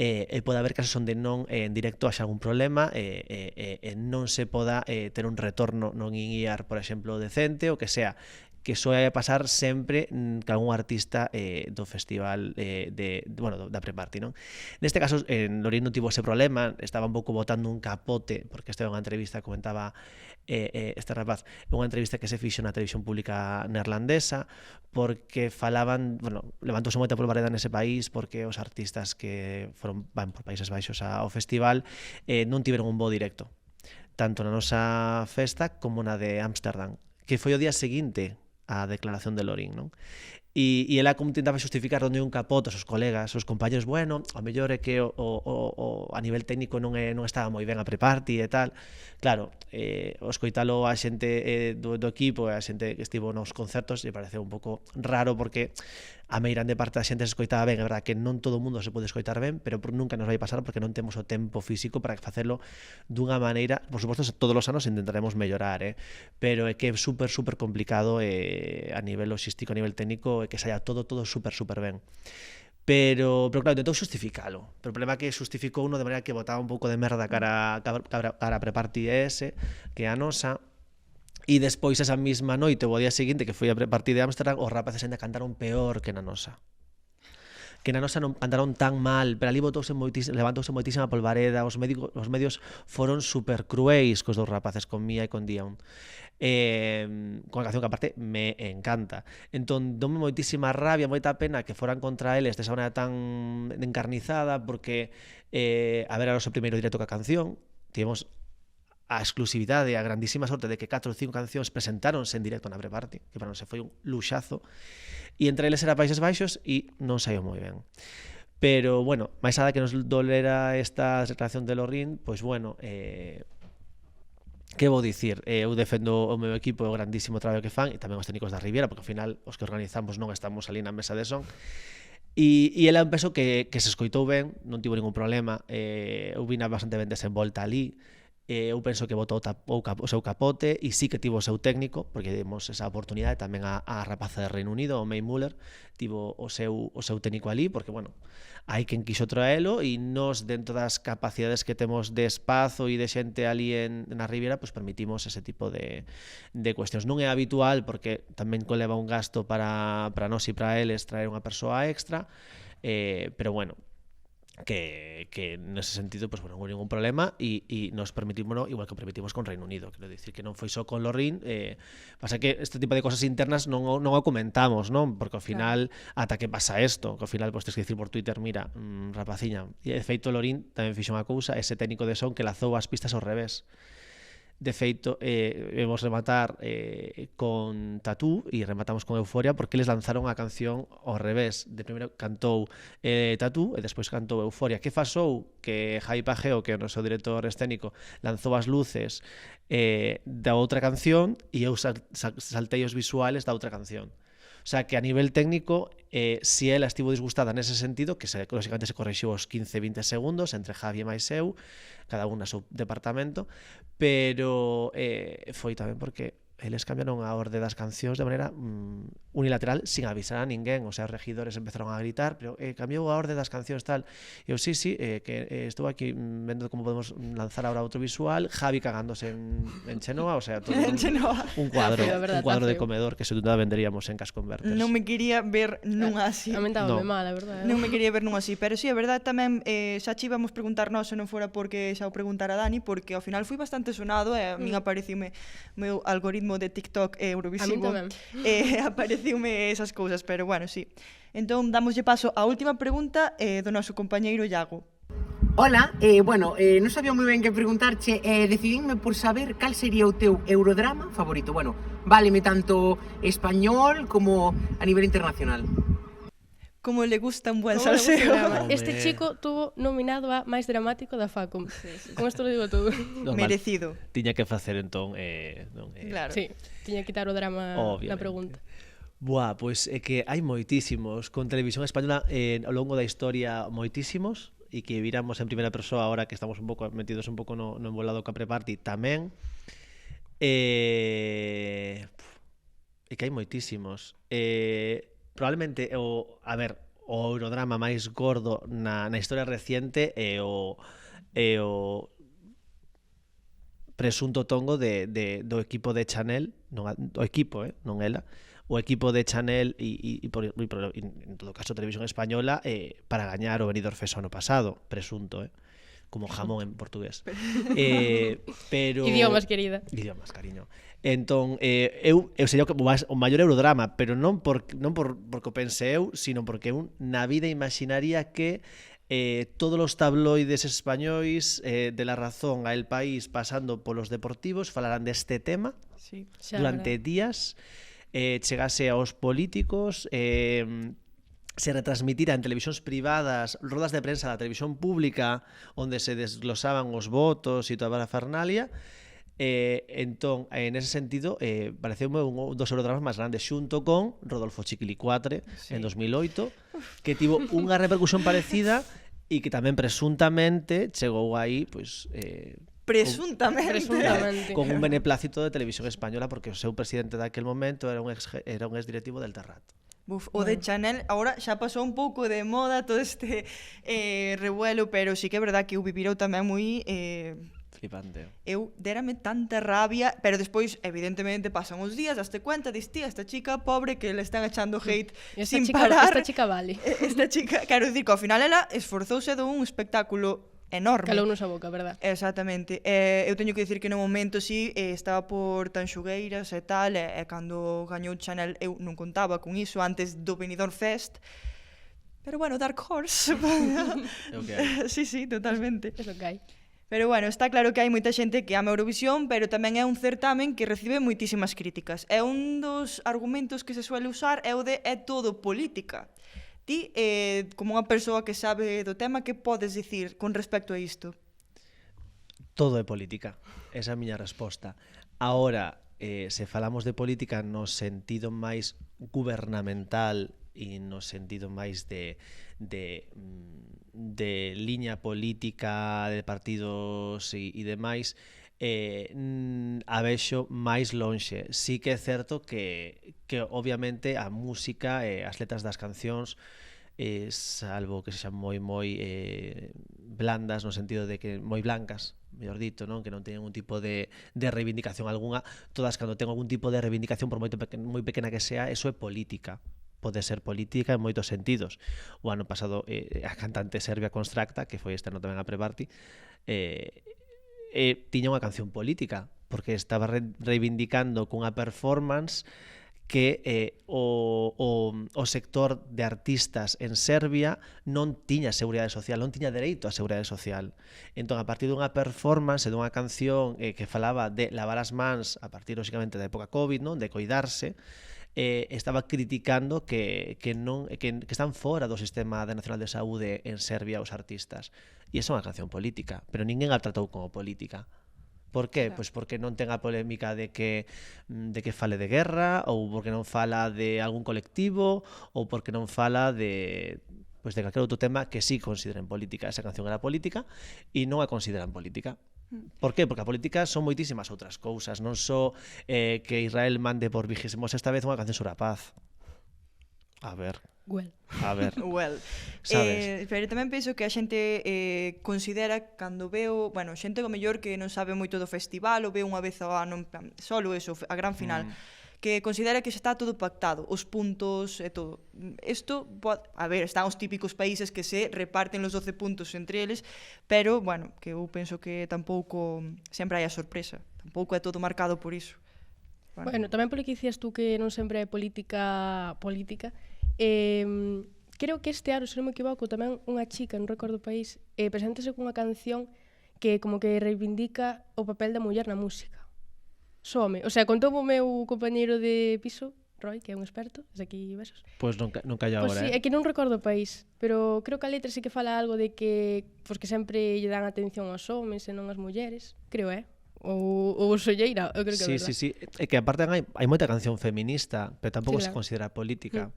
Speaker 3: e pode haber casos onde non en directo haxa algún problema e non se poda ter un retorno non in ear, por exemplo, decente, o que sea, que soe pasar sempre que algún artista do festival da pre-party, non? Neste caso, Lorín non tivo ese problema, estaba un pouco botando un capote, porque esta é unha entrevista, comentaba este rapaz, unha entrevista que se fixo na televisión pública neerlandesa, porque falaban, levantouse moita polvareda nese país, porque os artistas que van por Países Baixos ao festival non tiveron un bo directo, tanto na nosa festa como na de Ámsterdam, que foi o día seguinte a declaración de Lorín, non? E ela como intentaba xustificar onde un capote aos colegas, aos compañeros, bueno, a mellor é que a nivel técnico non estaba moi ben a pre-party e tal. Claro, o escoitalo a xente do equipo e a xente que estivo nos concertos lle pareceu un pouco raro, porque a meirande parte da xente se escoitaba ben. É verdad que non todo o mundo se pode escoitar ben, pero nunca nos vai pasar porque non temos o tempo físico para facelo dunha maneira. Por suposto, todos os anos intentaremos mellorar, pero é que é super complicado a nivel logístico, a nivel técnico, que saia todo super ben. Pero claro, intentou justificalo. Pero o problema é que justificou uno de maneira que botaba un pouco de merda cara a pre-party ese, que a nosa. E despois esa mesma noite, o día seguinte, que foi a pre-party de Ámsterdam, os rapaces ainda cantaron peor que na nosa. Que na nosa non cantaron tan mal, pero ali levantouse moitísima polvareda, os medios foron super cruéis cos dous rapaces, con Mía e con Dion. Con a canción que aparte me encanta. Entón, dome moitísima rabia, moita pena que foran contra eles desa maneira tan encarnizada, porque a ver, era o noso primeiro directo ca canción, tivemos a exclusividade, a grandísima sorte de que 4 ou 5 cancións presentáronse en directo na pre-party, que para non se foi un luxazo, e entre eles era Países Baixos e non saiu moi ben. Pero, bueno, máis nada que nos dolera esta declaración de Lorín, pois, bueno, que vou dicir? Eu defendo o meu equipo, o grandísimo traballo que fan, e tamén os técnicos da Riviera, porque ao final os que organizamos non estamos ali na mesa de son. E ela empezou que se escoitou ben, non tivo ningún problema, eu vina bastante ben desenvolta ali. Eu penso que botou o seu capote e sí que tivo o seu técnico, porque demos esa oportunidade tamén a rapaza de Reino Unido, o May Muller, tivo o seu técnico ali, porque, bueno, hai quen quixo traelo e nos, dentro das capacidades que temos de espazo e de xente ali na Riviera, pues permitimos ese tipo de cuestións. Non é habitual, porque tamén conleva un gasto para nós e para eles traer unha persoa extra, pero, bueno, que nese sentido, pues, bueno, non houve ningún problema e nos permitimos, igual que permitimos con Reino Unido, quero dicir que non foi só con Lorín. Pasa que este tipo de cosas internas non o comentamos, non? Porque ao final, ata que pasa isto, que ao final tens que dicir por Twitter, mira, rapaciña, e de feito Lorín tamén fixo unha cousa, ese técnico de son que lazou as pistas ao revés. De feito, vamos rematar con Tatú e rematamos con Euforia, porque eles lanzaron a canción ao revés. De primeiro cantou Tatú e despois cantou Euforia. Que pasou? Que Jai Pajeo, que é o noso director escénico, lanzou as luces da outra canción e eu saltei os visuales da outra canción. O sea, que a nivel técnico, si ela estivo disgustada nese sentido, que lógicamente se corrixiu os 15-20 segundos entre Javi e máis eu, cada un na seu departamento, pero foi tamén porque eles cambiaron a orde das cancións de maneira unilateral, sin avisar a ninguén. O sea, os regidores empezaron a gritar, pero cambiou a orde das cancións tal. E eu, sí, que estou aquí vendo como podemos lanzar ahora outro visual, Javi cagándose en Chenoa, o sea, todo un cuadro de comedor que se duda venderíamos en Cash Converters.
Speaker 1: Non me quería ver nun así.
Speaker 2: Lamentábame mal, a verdade.
Speaker 1: Non me quería ver nun así, pero sí, a verdade tamén xa che íbamos preguntar nós, se non fora porque xa o preguntara Dani, porque ao final fui bastante sonado e a min apareciume meu algoritmo de TikTok Eurovisivo.
Speaker 2: A min
Speaker 1: Apareciume esas cousas, pero bueno, sí. Entón, damoslle paso á última pregunta do noso compañeiro Iago.
Speaker 14: Hola, non sabía moi ben que preguntarche, decidinme por saber cal sería o teu Eurodrama favorito. Bueno, váleme tanto español como a nivel internacional.
Speaker 1: Como le gusta un buen salseo.
Speaker 2: Este chico tuvo nominado a máis dramático da Facom. Con isto lo digo todo.
Speaker 1: Merecido.
Speaker 3: Tiña que facer entón
Speaker 1: claro.
Speaker 2: Sí, tiña que quitar o drama na pregunta.
Speaker 3: Buah, pois é que hai moitísimos con televisión española ao longo da historia, moitísimos, e que viramos en primeira persoa agora que estamos un pouco metidos un pouco no embolado Capre Party tamén. É que hai moitísimos. Probablemente o Eurodrama máis gordo na historia reciente é o presunto tongo do equipo de Chanel, o equipo, non ela, o equipo de Chanel e en todo caso Televisión Española para gañar o Benidorm Fest ano pasado, presunto, como jamón en portugués. Pero
Speaker 2: idiomas, querida.
Speaker 3: Idiomas, cariño. Entón, eu sería o maior Eurodrama, pero non porque o pense eu, sino porque eu na vida imaginaría que todos os tabloides españois de La Razón a El País pasando polos deportivos falaran deste tema durante días, chegase aos políticos, se retransmitira en televisións privadas rodas de prensa da televisión pública onde se desglosaban os votos e toda a fernalia. Entón, en ese sentido, pareceume un dos Eurodramas máis grandes, xunto con Rodolfo Chiquilicuatre en 2008, que tivo unha repercusión parecida e que tamén presuntamente chegou aí, pois...
Speaker 1: Presuntamente.
Speaker 3: Con un beneplácito de Televisión Española, porque o seu presidente daquel momento era un ex directivo del Terrat.
Speaker 1: O de Chanel agora xa pasou un pouco de moda todo este revuelo, pero sí que é verdad que eu vivirou tamén moi...
Speaker 3: Flipante.
Speaker 1: Eu dérame tanta rabia, pero despois evidentemente pasan os días, daste cuenta, tía, esta chica pobre que le están echando hate sin parar.
Speaker 2: Esta chica vale.
Speaker 1: Esta chica, quero dicir que ao final ela esforzouse dun espectáculo enorme.
Speaker 2: Calounos a boca, verdad?
Speaker 1: Exactamente. Eu teño que dicir que no momento sí estaba por Tanxugueiras e tal, e cando gañou Chanel eu non contaba con iso antes do Benidorm Fest. Pero bueno, Dark Horse.
Speaker 3: Okay.
Speaker 1: Sí, totalmente.
Speaker 2: É o que hai.
Speaker 1: Pero bueno, está claro que hai moita xente que ama Eurovisión, pero tamén é un certamen que recibe moitísimas críticas. E un dos argumentos que se suele usar é o de é todo política. Ti, como unha persoa que sabe do tema, que podes dicir con respecto a isto?
Speaker 3: Todo é política. Esa é a miña resposta. Ahora, se falamos de política no sentido máis gubernamental e no sentido máis de liña política de partidos e demais, a vexo máis lonxe. Sí que é certo que obviamente a música e as letras das cancións, salvo que sexan moi blandas, no sentido de que moi blancas, mellor dito, non? Que non teñen un tipo de reivindicación algunha, todas cando ten algún tipo de reivindicación, por moi pequena que sea, eso é política. Pode ser política en moitos sentidos. O ano pasado a cantante serbia Constracta, que foi este ano tamén a Pre-Party, tiña unha canción política, porque estaba reivindicando cunha performance que o sector de artistas en Serbia non tiña seguridade social, non tiña dereito á seguridade social. Entón, a partir dunha performance, dunha canción que falaba de lavar as mans a partir, lóxicamente, da época COVID, non? De coidarse, estaba criticando que están fora do sistema nacional de saúde en Serbia os artistas. E esa é unha canción política, pero ninguén a tratou como política. Por qué? Pois porque non ten a polémica de que fale de guerra, ou porque non fala de algún colectivo, ou porque non fala de calquer outro tema que sí consideren política. Esa canción era política e non a consideran política. Por qué? Porque a política son moitísimas outras cousas, non só que Israel mande por 26ª vez unha canción sobre a paz. A ver. A ver. Sabes?
Speaker 1: Pero tamén penso que a xente considera cando veo, bueno, xente o mellor que non sabe moito do festival ou ve unha vez ao ano, solo eso, a gran final, que considera que xa está todo pactado, os puntos e todo. Isto, a ver, están os típicos países que se reparten os 12 puntos entre eles, pero, bueno, que eu penso que tampouco sempre hai a sorpresa, tampouco é todo marcado por iso.
Speaker 2: Bueno, tamén polo que dicías tú que non sempre é política, creo que este ano, se non me equivoco, tamén unha chica, non recordo o país, preséntase cunha canción que como que reivindica o papel da muller na música. Some. O sea, contou o meu compañeiro de piso, Roy, que é un experto, desde aquí besos.
Speaker 3: Pois non callo
Speaker 2: Pois
Speaker 3: agora,
Speaker 2: sí, é que non recordo o país, pero creo que a letra sí que fala algo de que sempre lle dan atención aos homes e non ás mulleres, creo, ou solleira, eu creo que é verdad.
Speaker 3: Sí. É que aparte hai moita canción feminista, pero tampouco se considera política.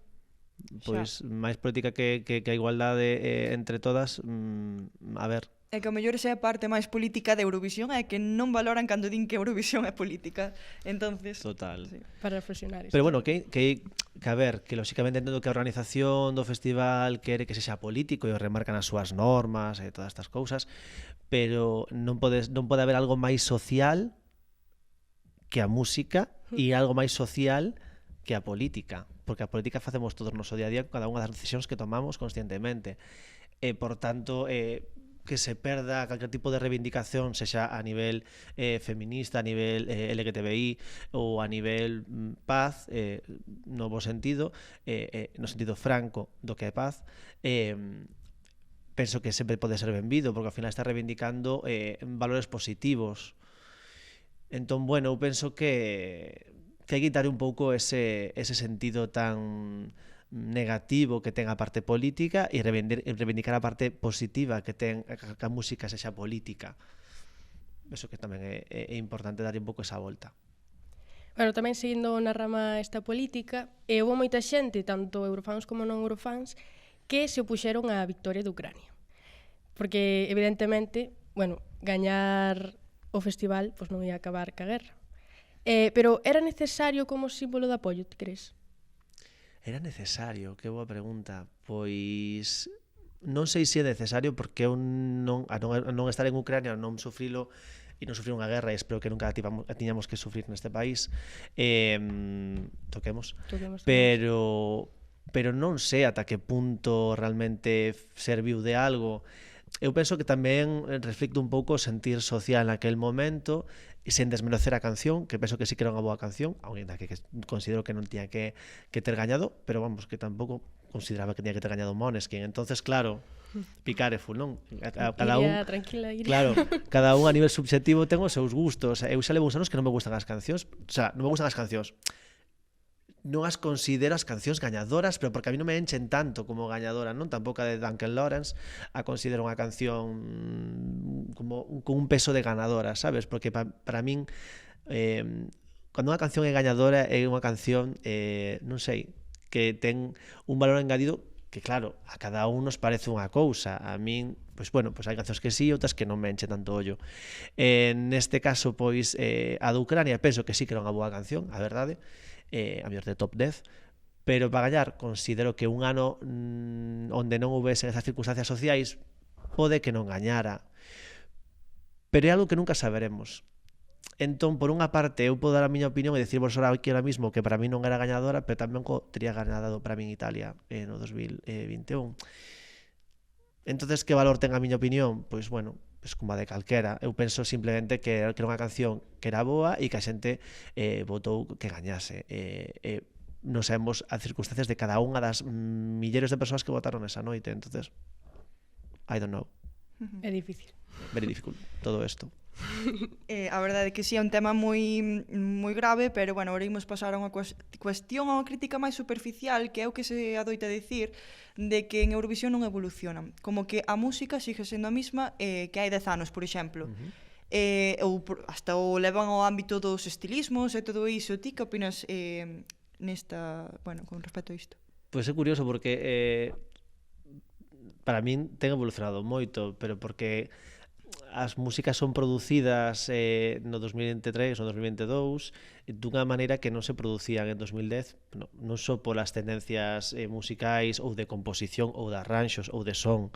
Speaker 3: Pois máis política que a igualdade entre todas, a ver.
Speaker 1: É que o mellor esa é a parte máis política de Eurovisión, é que non valoran cando din que Eurovisión é política. Entonces,
Speaker 3: total.
Speaker 1: Sí.
Speaker 2: Para reflexionar isto.
Speaker 3: Pero bueno, que a ver, que lóxicamente entendo que a organización do festival quere que sexa político e remarcan as súas normas e todas estas cousas, pero non pode haber algo máis social que a música e algo máis social que a política, porque a política facemos todos no noso día a día con cada unha das decisións que tomamos conscientemente. E, por tanto, que se perda calquer tipo de reivindicación, sexa a nivel feminista, a nivel LGTBI ou a nivel paz, no bo sentido, no sentido franco do que é paz, penso que sempre pode ser benvido, porque ao final está reivindicando valores positivos. Entón, bueno, eu penso que hai que quitar un pouco ese sentido tan negativo que ten a parte política e reivindicar a parte positiva que ten que a música sexa política. Eso que tamén é importante dar un pouco esa volta.
Speaker 2: Bueno, tamén seguindo na rama esta política, houve moita xente, tanto eurofans como non eurofans, que se opuxeron á victoria de Ucrania. Porque, evidentemente, bueno, gañar o festival pois non ia acabar ca guerra. Pero era necesario como símbolo de apoio, ti crees?
Speaker 3: Era necesario, que boa pregunta. Pois non sei se é necesario porque eu non estar en Ucrania, non sufrilo e non sufrir unha guerra, e espero que nunca tiñamos que sufrir neste país, toquemos. Pero non sei ata que punto realmente serviu de algo. Eu penso que tamén reflicte un pouco o sentir social naquel momento, e sen desmerecer a canción, que penso que sí que era unha boa canción, aunque considero que non tiña que ter gañado, pero vamos, que tampouco consideraba que tiña que ter gañado Måneskin. Entonces, claro, Picareful, non?
Speaker 2: Tranquila, Iria.
Speaker 3: Claro, cada un a nivel subjetivo ten os seus gustos. Eu xa levo uns anos que non me gustan as cancións, o sea, non me gustan as cancións. Non as considero as cancións gañadoras, pero porque a mí non me enchen tanto como gañadora, non? Tampouco a de Duncan Lawrence a considero unha canción como con un peso de ganadora, sabes? Porque para min cando unha canción é gañadora é unha canción, non sei, que ten un valor engadido que claro, a cada un nos parece unha cousa. A min, pois bueno, pois hai cancións que sí, outras que non me enche tanto ollo. Neste caso, pois a de Ucrania penso que sí que era unha boa canción, a verdade, a mellor de top 10, pero para gañar considero que un ano onde non houvesen esas circunstancias sociais pode que non gañara, pero é algo que nunca saberemos. Entón, por unha parte, eu podo dar a miña opinión e dicirvos aquí ahora mismo que para mí non era gañadora, pero tamén teria ganado para min Italia no 2021. Entonces, que valor ten a miña opinión? Pois, bueno, pues como a de calquera. Eu penso simplemente que era unha canción que era boa e que a xente votou que gañase. Non sabemos as circunstancias de cada unha das milleres de persoas que votaron esa noite. Entonces, I don't know.
Speaker 2: É difícil.
Speaker 3: Very difficult, todo isto.
Speaker 1: A verdade é que sí, é un tema moi grave, pero bueno, ahora imos pasar a unha cuestión, a unha crítica máis superficial, que é o que se adoita dicir de que en Eurovisión non evolucionan, como que a música sigue sendo a mesma que hai 10 anos, por exemplo. Ou hasta o levan ao ámbito dos estilismos e todo iso. Ti que opinas nesta, bueno, con respecto a isto?
Speaker 3: Pois é curioso porque para min ten evolucionado moito, pero porque as músicas son producidas no 2023 ou 2022 dunha maneira que non se producían en 2010, non só polas tendencias musicais ou de composición ou de arranxos ou de son,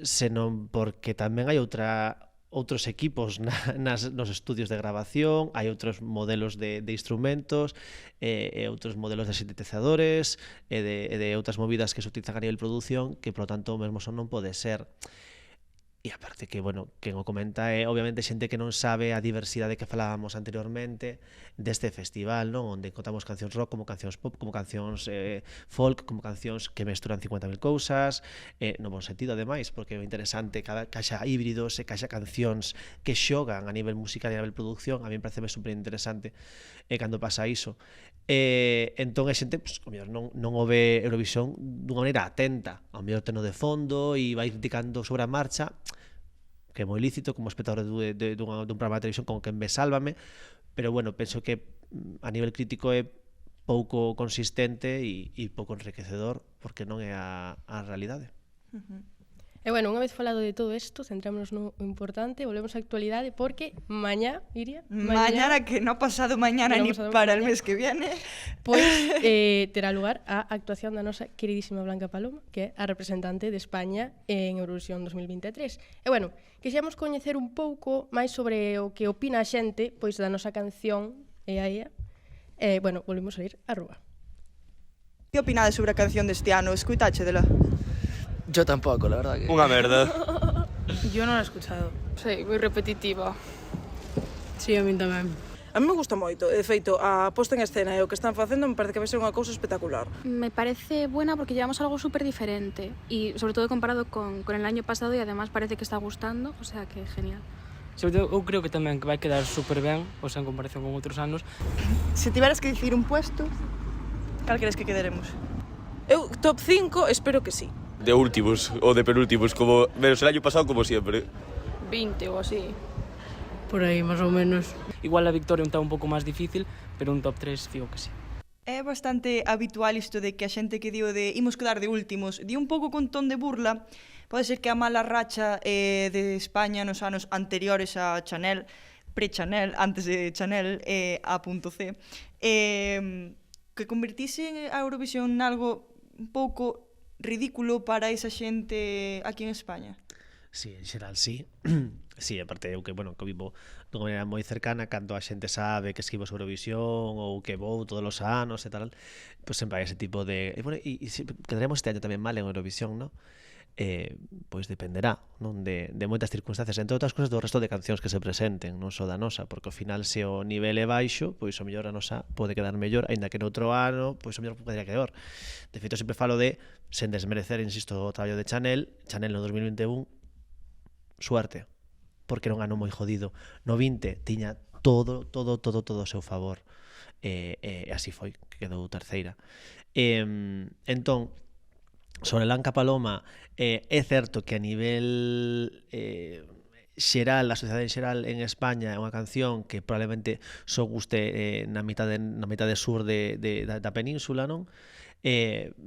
Speaker 3: senón porque tamén hai outros equipos nos estudios de grabación, hai outros modelos de instrumentos, outros modelos de sintetizadores e de outras movidas que se utilizan a nivel producción que, por lo tanto, o mesmo son non pode ser. E aparte que, bueno, quen o comenta é obviamente xente que non sabe a diversidade que falábamos anteriormente deste festival, non? Onde contamos cancións rock como cancións pop, como cancións folk, como cancións que mesturan 50.000 cousas, no bon sentido, ademais, porque é interesante que haxa híbridos e que haxa cancións que xogan a nivel musical e a nivel producción. A mí me parece super interesante cando pasa iso. Entón a xente, pues, non o ve Eurovisión dunha maneira atenta, ao mellor teno de fondo e vai criticando sobre a marcha, que é moi lícito como espectador dun programa de televisión como quen ve Sálvame, pero bueno, penso que a nivel crítico é pouco consistente e pouco enriquecedor porque non é a realidade.
Speaker 2: E bueno, unha vez falado de todo isto, centrémonos no importante, volvemos á actualidade porque mañá, Iria,
Speaker 1: mañana que no pasado mañana ni para el mes que viene,
Speaker 2: pois terá lugar a actuación da nosa queridísima Blanca Paloma, que é a representante de España en Eurovisión 2023. E bueno, quixemos coñecer un pouco máis sobre o que opina a xente pois da nosa canción e a ella. Bueno, volvemos a ir a rúa.
Speaker 1: Que opinades sobre a canción deste ano? Escuitáchedela?
Speaker 15: Yo tampoco, la verdad que...
Speaker 6: Unha merda.
Speaker 5: Yo non la he escuchado.
Speaker 8: Sí, moi repetitiva.
Speaker 5: Sí, a mí tamén.
Speaker 7: A mí me gusta moito, de feito, a posta en escena e o que están facendo me parece que vai ser unha cousa espectacular.
Speaker 8: Me parece buena porque llevamos algo súper diferente y sobre todo comparado con el año pasado y además parece que está gustando, o sea que genial.
Speaker 4: Sobre todo, eu creo que tamén que vai quedar super ben, o sea, en comparación con outros anos.
Speaker 1: Se tiveras que dicir un puesto, cal crees que quedaremos?
Speaker 7: Eu, top 5, espero que sí.
Speaker 6: De últimos ou de penúltimos, como menos el año pasado, como siempre.
Speaker 8: 20 o así.
Speaker 5: Por aí, máis ou menos.
Speaker 4: Igual a victoria está un pouco máis difícil, pero un top 3 fijo que sí.
Speaker 1: É bastante habitual isto de que a xente que dio de imos quedar de últimos, di un pouco con ton de burla. Pode ser que a mala racha de España nos anos anteriores a Chanel, pre-Chanel, antes de Chanel, a punto C, que convertise a Eurovisión nalgo un pouco ridículo para esa xente aquí en España?
Speaker 3: Sí, en xeral, sí. Sí, aparte eu que, bueno, que vivo dunha maneira moi cercana, cando a xente sabe que escribo sobre Eurovisión ou que vou todos os anos e tal, pues sempre hai ese tipo de... Bueno, e quedaremos este año tamén mal en Eurovisión, non? Pois dependerá, non, de moitas circunstancias, entre outras cousas do resto de cancións que se presenten, non só da nosa, porque ao final se o nivel é baixo, pois o mellor a nosa pode quedar mellor, aínda que noutro ano, pois o mellor podría quedar. De feito, sempre falo de, sen desmerecer, insisto, o traballo de Chanel no 2021, suerte, porque era un ano moi jodido. No 20 tiña todo ao seu favor, e así foi, que quedou terceira. Entón, sobre Blanca Paloma, é certo que a nivel xeral, a sociedade en xeral en España é unha canción que probablemente só guste na mitade sur da península, non?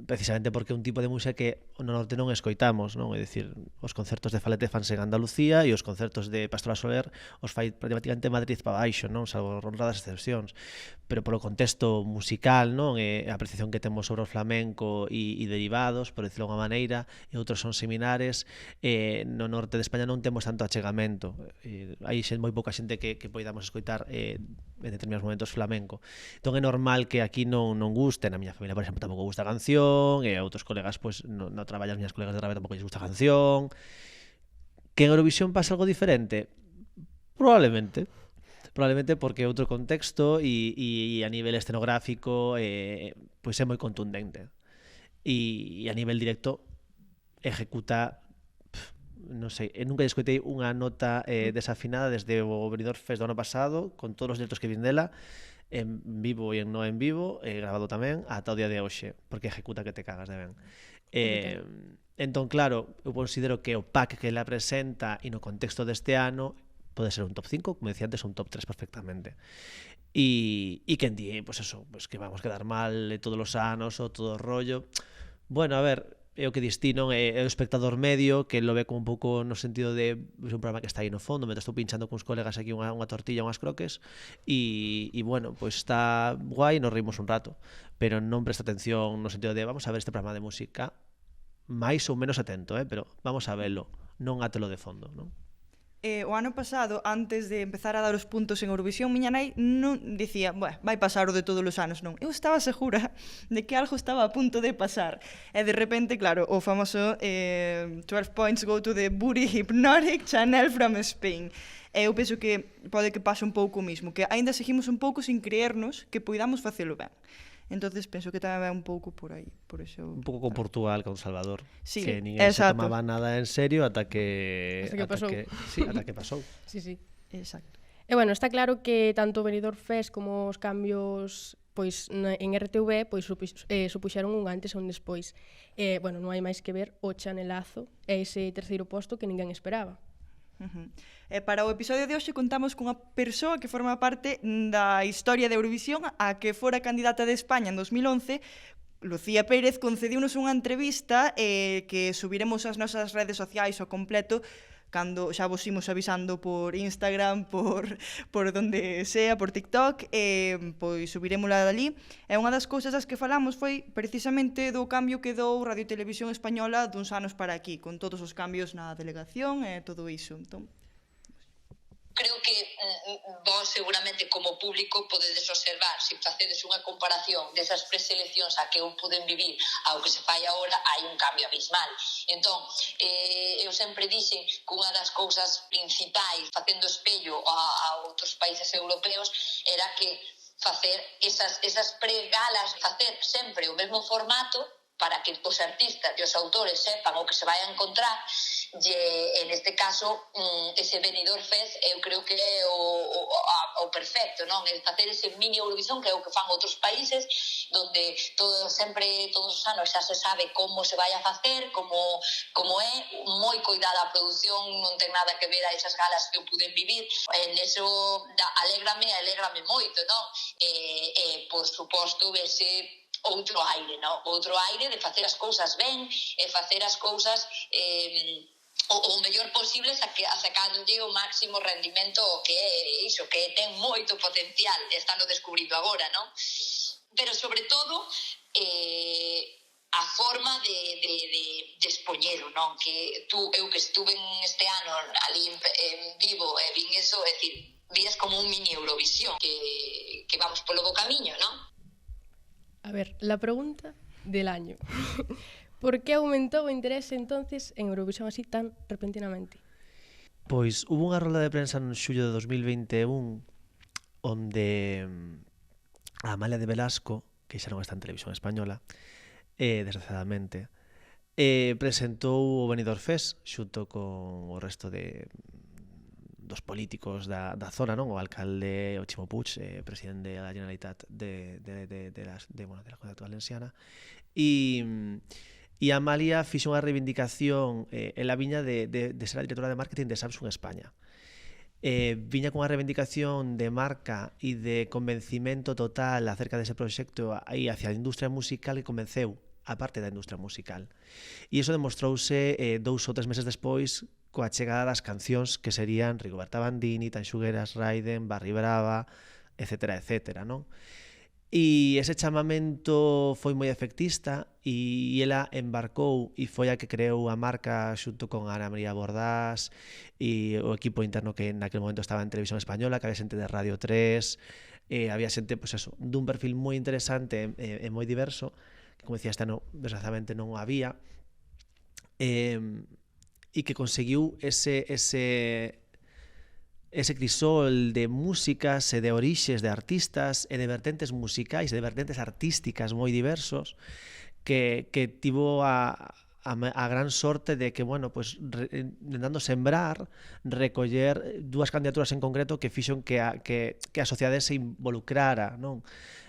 Speaker 3: Precisamente porque é un tipo de música que no norte non escoitamos, non? É dicir, os concertos de Falete fanse en Andalucía e os concertos de Pastora Soler os fai prácticamente Madrid para baixo, non? Salvo honradas excepcións. Pero polo contexto musical, non? E a apreciación que temos sobre o flamenco e derivados, por decirlo de unha maneira, e outros son similares, no norte de España non temos tanto achegamento. Hai moi pouca xente que poidamos escoitar en determinados momentos flamenco. Entón é normal que aquí non guste. Na miña familia, por exemplo, tampouco gusta a canción, e a outros colegas, pues, no traballan, as miñas colegas de radio tampouco lles gusta a canción. Que en Eurovisión pasa algo diferente? Probablemente porque é outro contexto e a nivel escenográfico pois é moi contundente e a nivel directo ejecuta, non sei, nunca escoitei unha nota desafinada desde o Benidorm Fest do ano pasado, con todos os directos que vin dela, en vivo e en non en vivo, grabado tamén, ata o día de hoxe, porque ejecuta que te cagas de ben. Entón, claro, eu considero que o pack que ela presenta e no contexto deste ano pode ser un top 5, como decía antes, un top 3 perfectamente. E quen di, pues eso, pues que vamos a quedar mal todos os anos ou todo o rollo. Bueno, a ver, é o que dis ti, non? É o espectador medio que lo ve como un pouco no sentido de un programa que está aí no fondo, mentre estou pinchando cuns colegas aquí unha tortilla, unhas croques, e bueno, pois está guai, nos rimos un rato, pero non presta atención no sentido de vamos a ver este programa de música máis ou menos atento, pero vamos a velo, non a telo de fondo, non?
Speaker 1: O ano pasado, antes de empezar a dar os puntos en Eurovisión, miña nai non dicía, vai pasar o de todos os anos, non. Eu estaba segura de que algo estaba a punto de pasar. E de repente, claro, o famoso 12 points go to the booty hypnotic Chanel from Spain. E eu penso que pode que pase un pouco o mismo, que aínda seguimos un pouco sin creernos que poidamos facelo ben. Entonces penso que tamén vai un pouco por aí, por eso.
Speaker 3: Un pouco con Portugal, con Salvador,
Speaker 1: sí,
Speaker 3: que ninguén se tomaba nada en serio ata que
Speaker 2: pasou.
Speaker 3: Sí, ata que pasou.
Speaker 2: Sí, sí.
Speaker 1: Exacto.
Speaker 2: E bueno, está claro que tanto o Benidorm Fest como os cambios pois en RTV pois supuxeron un antes e un despois. Bueno, non hai máis que ver o chanelazo e ese terceiro posto que ninguén esperaba.
Speaker 1: Para o episodio de hoxe contamos cunha persoa que forma parte da historia de Eurovisión, a que fora candidata de España en 2011. Lucía Pérez concediunos unha entrevista que subiremos ás nosas redes sociais ao completo cando xa vos imos avisando por Instagram, por donde sea, por TikTok, pois subiremosla dali. E unha das cousas das que falamos foi precisamente do cambio que dou Radio Televisión Española duns anos para aquí, con todos os cambios na delegación e todo iso. Entón,
Speaker 16: creo que vos seguramente como público podedes observar, se facedes unha comparación desas preseleccións a que eu poden vivir ao que se fai agora, hai un cambio abismal. Entón, eu sempre dixen que unha das cousas principais facendo espello a outros países europeos era que facer esas pre-galas, facer sempre o mesmo formato para que os artistas e os autores sepan o que se vai a encontrar. E neste caso ese Benidorm Fest eu creo que é o perfecto, non? É facer ese mini Eurovisión que é o que fan outros países donde todos os anos xa se sabe como se vai a facer, como é moi coidada a produción, non ten nada que ver a esas galas que eu puden vivir. Neso alégrame moito, non? Por suposto ese outro aire, non? Outro aire de facer as cousas ben e facer as cousas o mellor posible sacándolle o máximo rendimento que é iso, que ten moito potencial, estando descubrindo agora, non? Pero sobre todo a forma de expoñelo, non? Que eu que estuve este ano ali en vivo e vin eso, é dicir, vías como un mini Eurovisión que vamos polo bo camiño, non?
Speaker 2: A ver, la pregunta del año. ¿Por qué aumentou o interese entonces en Eurovisión así tan repentinamente?
Speaker 3: Pois hubo unha rolda de prensa en xullo de 2021 onde a Amalia de Velasco, que xa non está en Televisión Española, desgraciadamente, presentou o Benidorm Fest xunto con o resto dos políticos da zona, non? O alcalde, o Chimo Puig, presidente da Generalitat de la Comunidade Valenciana, e Amalia fixo unha reivindicación en la viña de ser a directora de marketing de Samsung España. Viña con unha reivindicación de marca e de convencimento total acerca dese proxecto aí hacia a industria musical que convenceu a parte da industria musical. E iso demostrouse 2 ou 3 meses despois coa chegada das cancións que serían Rigoberta Bandini, Tanxugueras, Raiden, Barry Brava, etcétera, etcétera, non? E ese chamamento foi moi efectista e ela embarcou e foi a que creou a marca xunto con Ana María Bordás e o equipo interno que naquele momento estaba en Televisión Española, que había xente de Radio 3, había xente, pois eso, dun perfil moi interesante e moi diverso, que como decía, este ano desgraciadamente non o había, e que conseguiu ese crisol de músicas e de orixes de artistas e de vertentes musicais e de vertentes artísticas moi diversos que tivo a gran sorte de que, bueno, pues, intentando sembrar, recoller 2 candidaturas en concreto que fixon que a sociedade se involucrara, non?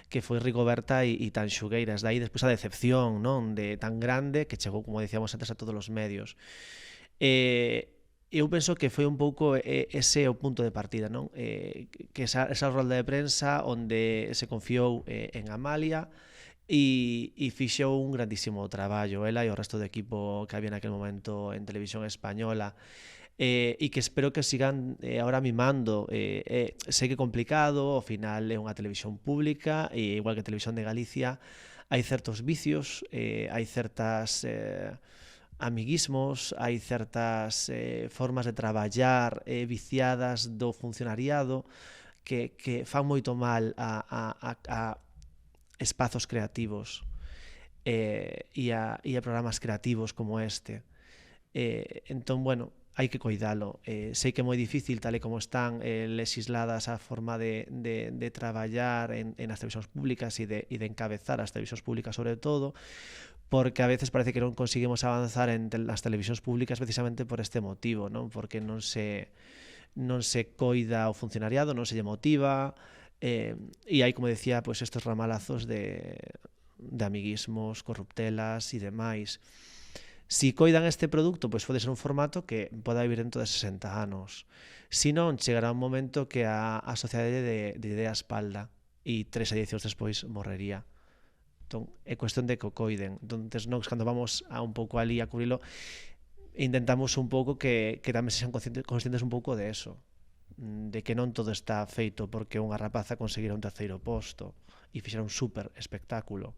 Speaker 3: Que foi Rigoberta e Tanxugueiras. Daí, despois, a decepción, non? De tan grande que chegou, como dicíamos antes, a todos os medios. Eu penso que foi un pouco ese o punto de partida, non? Que esa rolda de prensa onde se confiou en Amalia e fixou un grandísimo traballo, ela e o resto do equipo que había naquele momento en Televisión Española, e que espero que sigan ahora mimando. Sei que é complicado, ao final é unha televisión pública, e igual que a Televisión de Galicia, hai certos vicios, hai certas amiguismos, hai certas formas de traballar viciadas do funcionariado que fan moito mal a espazos creativos e a programas creativos como este. Entón, bueno, hai que coidalo. Sei que é moi difícil, tal e como están legisladas a forma de traballar en as televisións públicas e de encabezar as televisións públicas sobre todo, porque a veces parece que non conseguimos avanzar en as televisións públicas precisamente por este motivo, non? Porque non se coida o funcionariado, non se lle motiva, e hai, como decía, pues estes ramalazos de amiguismos, corruptelas e demais. Si coidan este produto, pois pode ser un formato que poda vivir dentro de 60 anos. Si non, chegará un momento que a sociedade de idea espalda e 3 edicións despois morrería. Entón, é cuestión de que o coiden. Entón, nós, cando vamos a un pouco ali a cubrilo, intentamos un pouco que tamén sexan conscientes un pouco de eso, de que non todo está feito porque unha rapaza conseguira un terceiro posto e fixera un super espectáculo.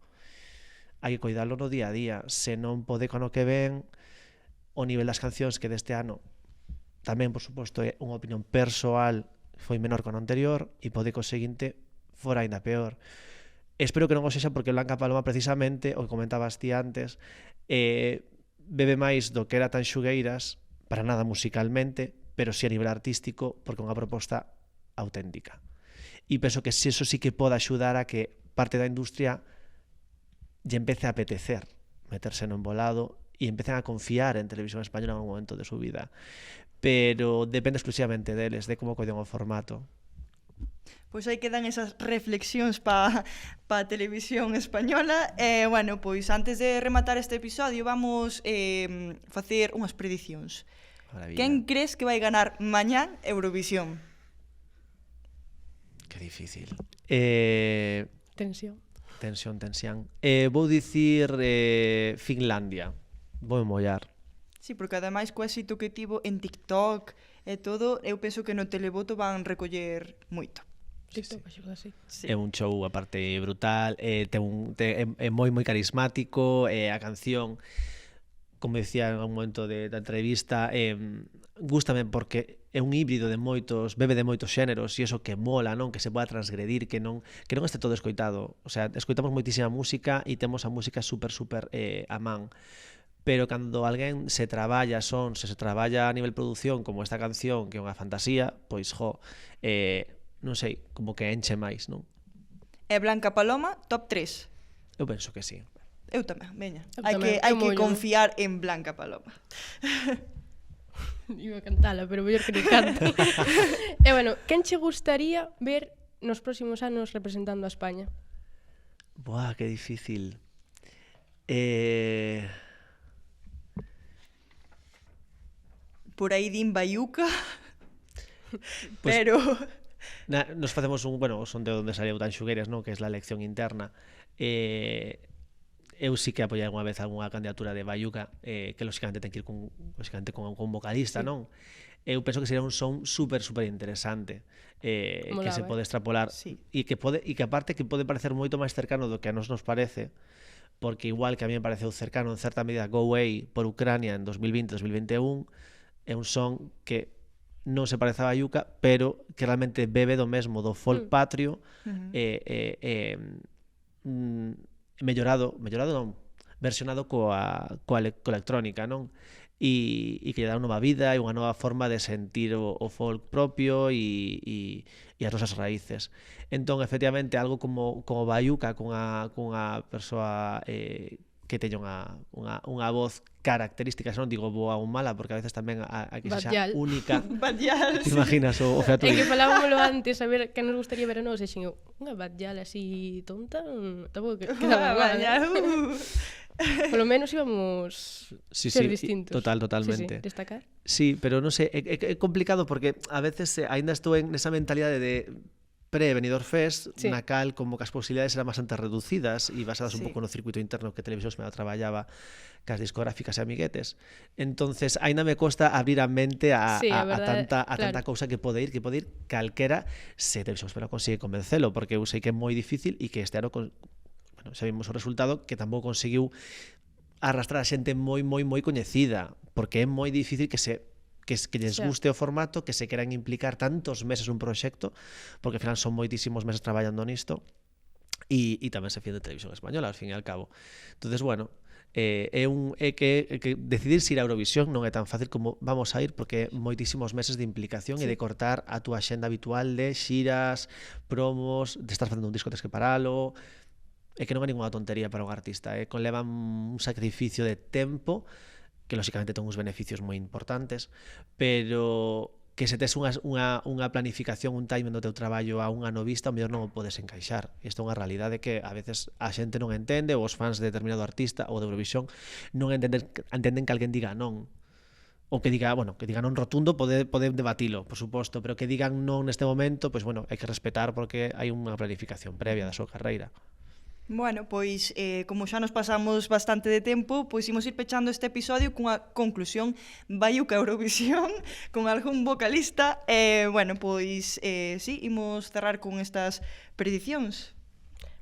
Speaker 3: Hai que coidalo no día a día, se non pode co ano que ven, o nivel das cancións que deste ano tamén, por suposto, é unha opinión persoal, foi menor que o ano anterior, e pode co seguinte fora ainda peor. Espero que non o sexa porque Blanca Paloma, precisamente, o que comentabas ti antes, bebe máis do que era tan xugueiras, para nada musicalmente, pero si a nivel artístico, porque é unha proposta auténtica. E penso que eso sí que pode axudar a que parte da industria lle empece a apetecer meterse no embolado e empecen a confiar en Televisión Española en un momento de su vida. Pero depende exclusivamente deles, de como coiden o formato.
Speaker 1: Pois aí quedan esas reflexións pa a Televisión Española. Bueno, pois antes de rematar este episodio vamos facer unhas predicións.
Speaker 3: Maravilla.
Speaker 1: Quen crees que vai ganar mañán Eurovisión?
Speaker 3: Que difícil.
Speaker 2: Tensión.
Speaker 3: Tensión. Vou dicir Finlandia. Vou mollar.
Speaker 1: Sí, porque ademais co éxito que tivo en TikTok e todo, eu penso que no televoto van recoller moito.
Speaker 2: TikTok, axuda así.
Speaker 3: É un show aparte brutal, é moi carismático, a canción, como decía en un momento da entrevista, gústame porque é un híbrido de moitos, bebe de moitos xéneros, e iso que mola, non? Que se poda transgredir, que non este todo escoitado. O sea, escoitamos moitísima música e temos a música super a man. Pero cando alguén se traballa se traballa a nivel producción, como esta canción, que é unha fantasía, pois, non sei, como que enche máis, non?
Speaker 1: E Blanca Paloma, top 3.
Speaker 3: Eu penso que sí.
Speaker 1: Eu tamén, veña.
Speaker 2: Eu
Speaker 1: Hai
Speaker 2: tamén,
Speaker 1: que
Speaker 2: eu mollo.
Speaker 1: confiar en Blanca Paloma.
Speaker 2: Iba a cantala, pero mellor que non canto. E bueno, quen che gustaría ver nos próximos anos representando a España?
Speaker 3: Buah, que difícil.
Speaker 1: Por aí din Baiuca.
Speaker 3: Pues,
Speaker 1: pero
Speaker 3: nos facemos un sondeo onde saliu tan xugueiras, non? Que é a elección interna. Eu sí que apoiei unha vez algunha candidatura de Baiuca, que lóxicamente ten que ir con vocalista, non? Eu penso que sería un son super interesante, que se pode extrapolar, e que aparte que pode parecer moito máis cercano do que a nos parece, porque igual que a mí me pareceu cercano en certa medida Go Away por Ucrania en 2020-2021, é un son que non se parece a Baiuca, pero que realmente bebe do mesmo, do folk patrio, mellorado non, versionado coa electrónica, non? E que lle dá unha nova vida e unha nova forma de sentir o folk propio e as nosas raíces. Entón, efectivamente, algo como Baiuca, cunha persoa que teña unha voz característica, non digo boa ou mala, porque a veces tamén a que sexa única.
Speaker 1: Badial.
Speaker 3: Te imaginas o featuring?
Speaker 2: É que falábamoslo antes, a ver que nos gustaría ver a nós, e xin, unha Badial así tonta, tampouco quedaba mal. Polo menos íbamos ser distintos.
Speaker 3: Totalmente.
Speaker 2: Sí, destacar.
Speaker 3: Sí, pero non sei, é complicado porque a veces aínda estou en esa mentalidade de pre-Benidorm Fest,
Speaker 2: Sí.
Speaker 3: na cal como que as posibilidades eran bastante reducidas e basadas un
Speaker 1: Sí.
Speaker 3: pouco no circuito interno que Televisión Española traballaba cas discográficas e amiguetes. Entonces, aínda me costa abrir a mente a,
Speaker 2: Sí,
Speaker 3: a,
Speaker 2: a verdade,
Speaker 3: a tanta
Speaker 2: claro.
Speaker 3: cousa que pode ir calquera se Televisión Española consigue convencelo, porque eu sei que é moi difícil e que este ano bueno, xa vimos o resultado que tampouco conseguiu arrastrar a xente moi coñecida, porque é moi difícil que lles
Speaker 2: Xa.
Speaker 3: guste o formato, que se queran implicar tantos meses un proxecto, porque ao final son moitísimos meses traballando nisto, e tamén se fían de Televisión Española, ao fin e al cabo. Entonces, bueno, é que decidir se ir a Eurovisión non é tan fácil como vamos a ir, porque moitísimos meses de implicación e de cortar a túa xenda habitual de xiras, promos, de estar facendo un disco tes que paralo, é que non é ninguna tontería para un artista, conleva un sacrificio de tempo que lóxicamente ten uns beneficios moi importantes, pero que se tes unha planificación, un timing do teu traballo a un ano vista, o mellor non o podes encaixar. Isto é unha realidade que a veces a xente non entende, ou os fans de determinado artista ou de Eurovisión non entenden que alguén diga non. Ou que diga, bueno, que diga non rotundo, pode debatilo, por suposto, pero que digan non neste momento, pois bueno, hai que respetar porque hai unha planificación previa da súa carreira.
Speaker 1: Bueno, pois, como xa nos pasamos bastante de tempo, pois imos ir pechando este episodio cunha conclusión baiuca Eurovisión, con algún vocalista, bueno, pois, sí, imos cerrar con estas predicións.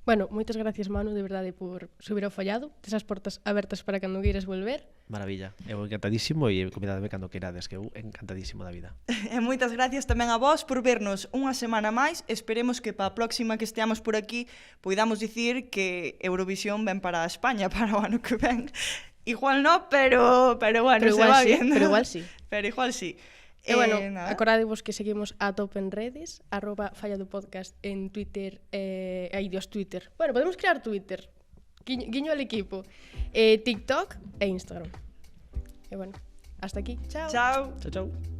Speaker 2: Bueno, moitas gracias, Manu, de verdade, por subir ao fallado. Tes as portas abertas para cando queiras volver.
Speaker 3: Maravilla. Eu encantadísimo e convidadme cando queirades, que eu encantadísimo da vida.
Speaker 1: E moitas gracias tamén a vos por vernos unha semana máis. Esperemos que para a próxima que esteamos por aquí poidamos dicir que Eurovisión ven para España para o ano que ven. Igual no, pero bueno,
Speaker 2: Pero
Speaker 1: se
Speaker 2: igual
Speaker 1: va
Speaker 2: sí,
Speaker 1: viendo.
Speaker 2: pero igual sí.
Speaker 1: Pero igual sí.
Speaker 2: E bueno,
Speaker 1: Nada.
Speaker 2: acordadevos que seguimos a tope en redes, @falladopodcast en Twitter, aí Dios Twitter. Bueno, podemos crear Twitter, guiño al equipo, TikTok e Instagram. E bueno, hasta aquí, chao.
Speaker 1: Chao.
Speaker 3: Chao, chao.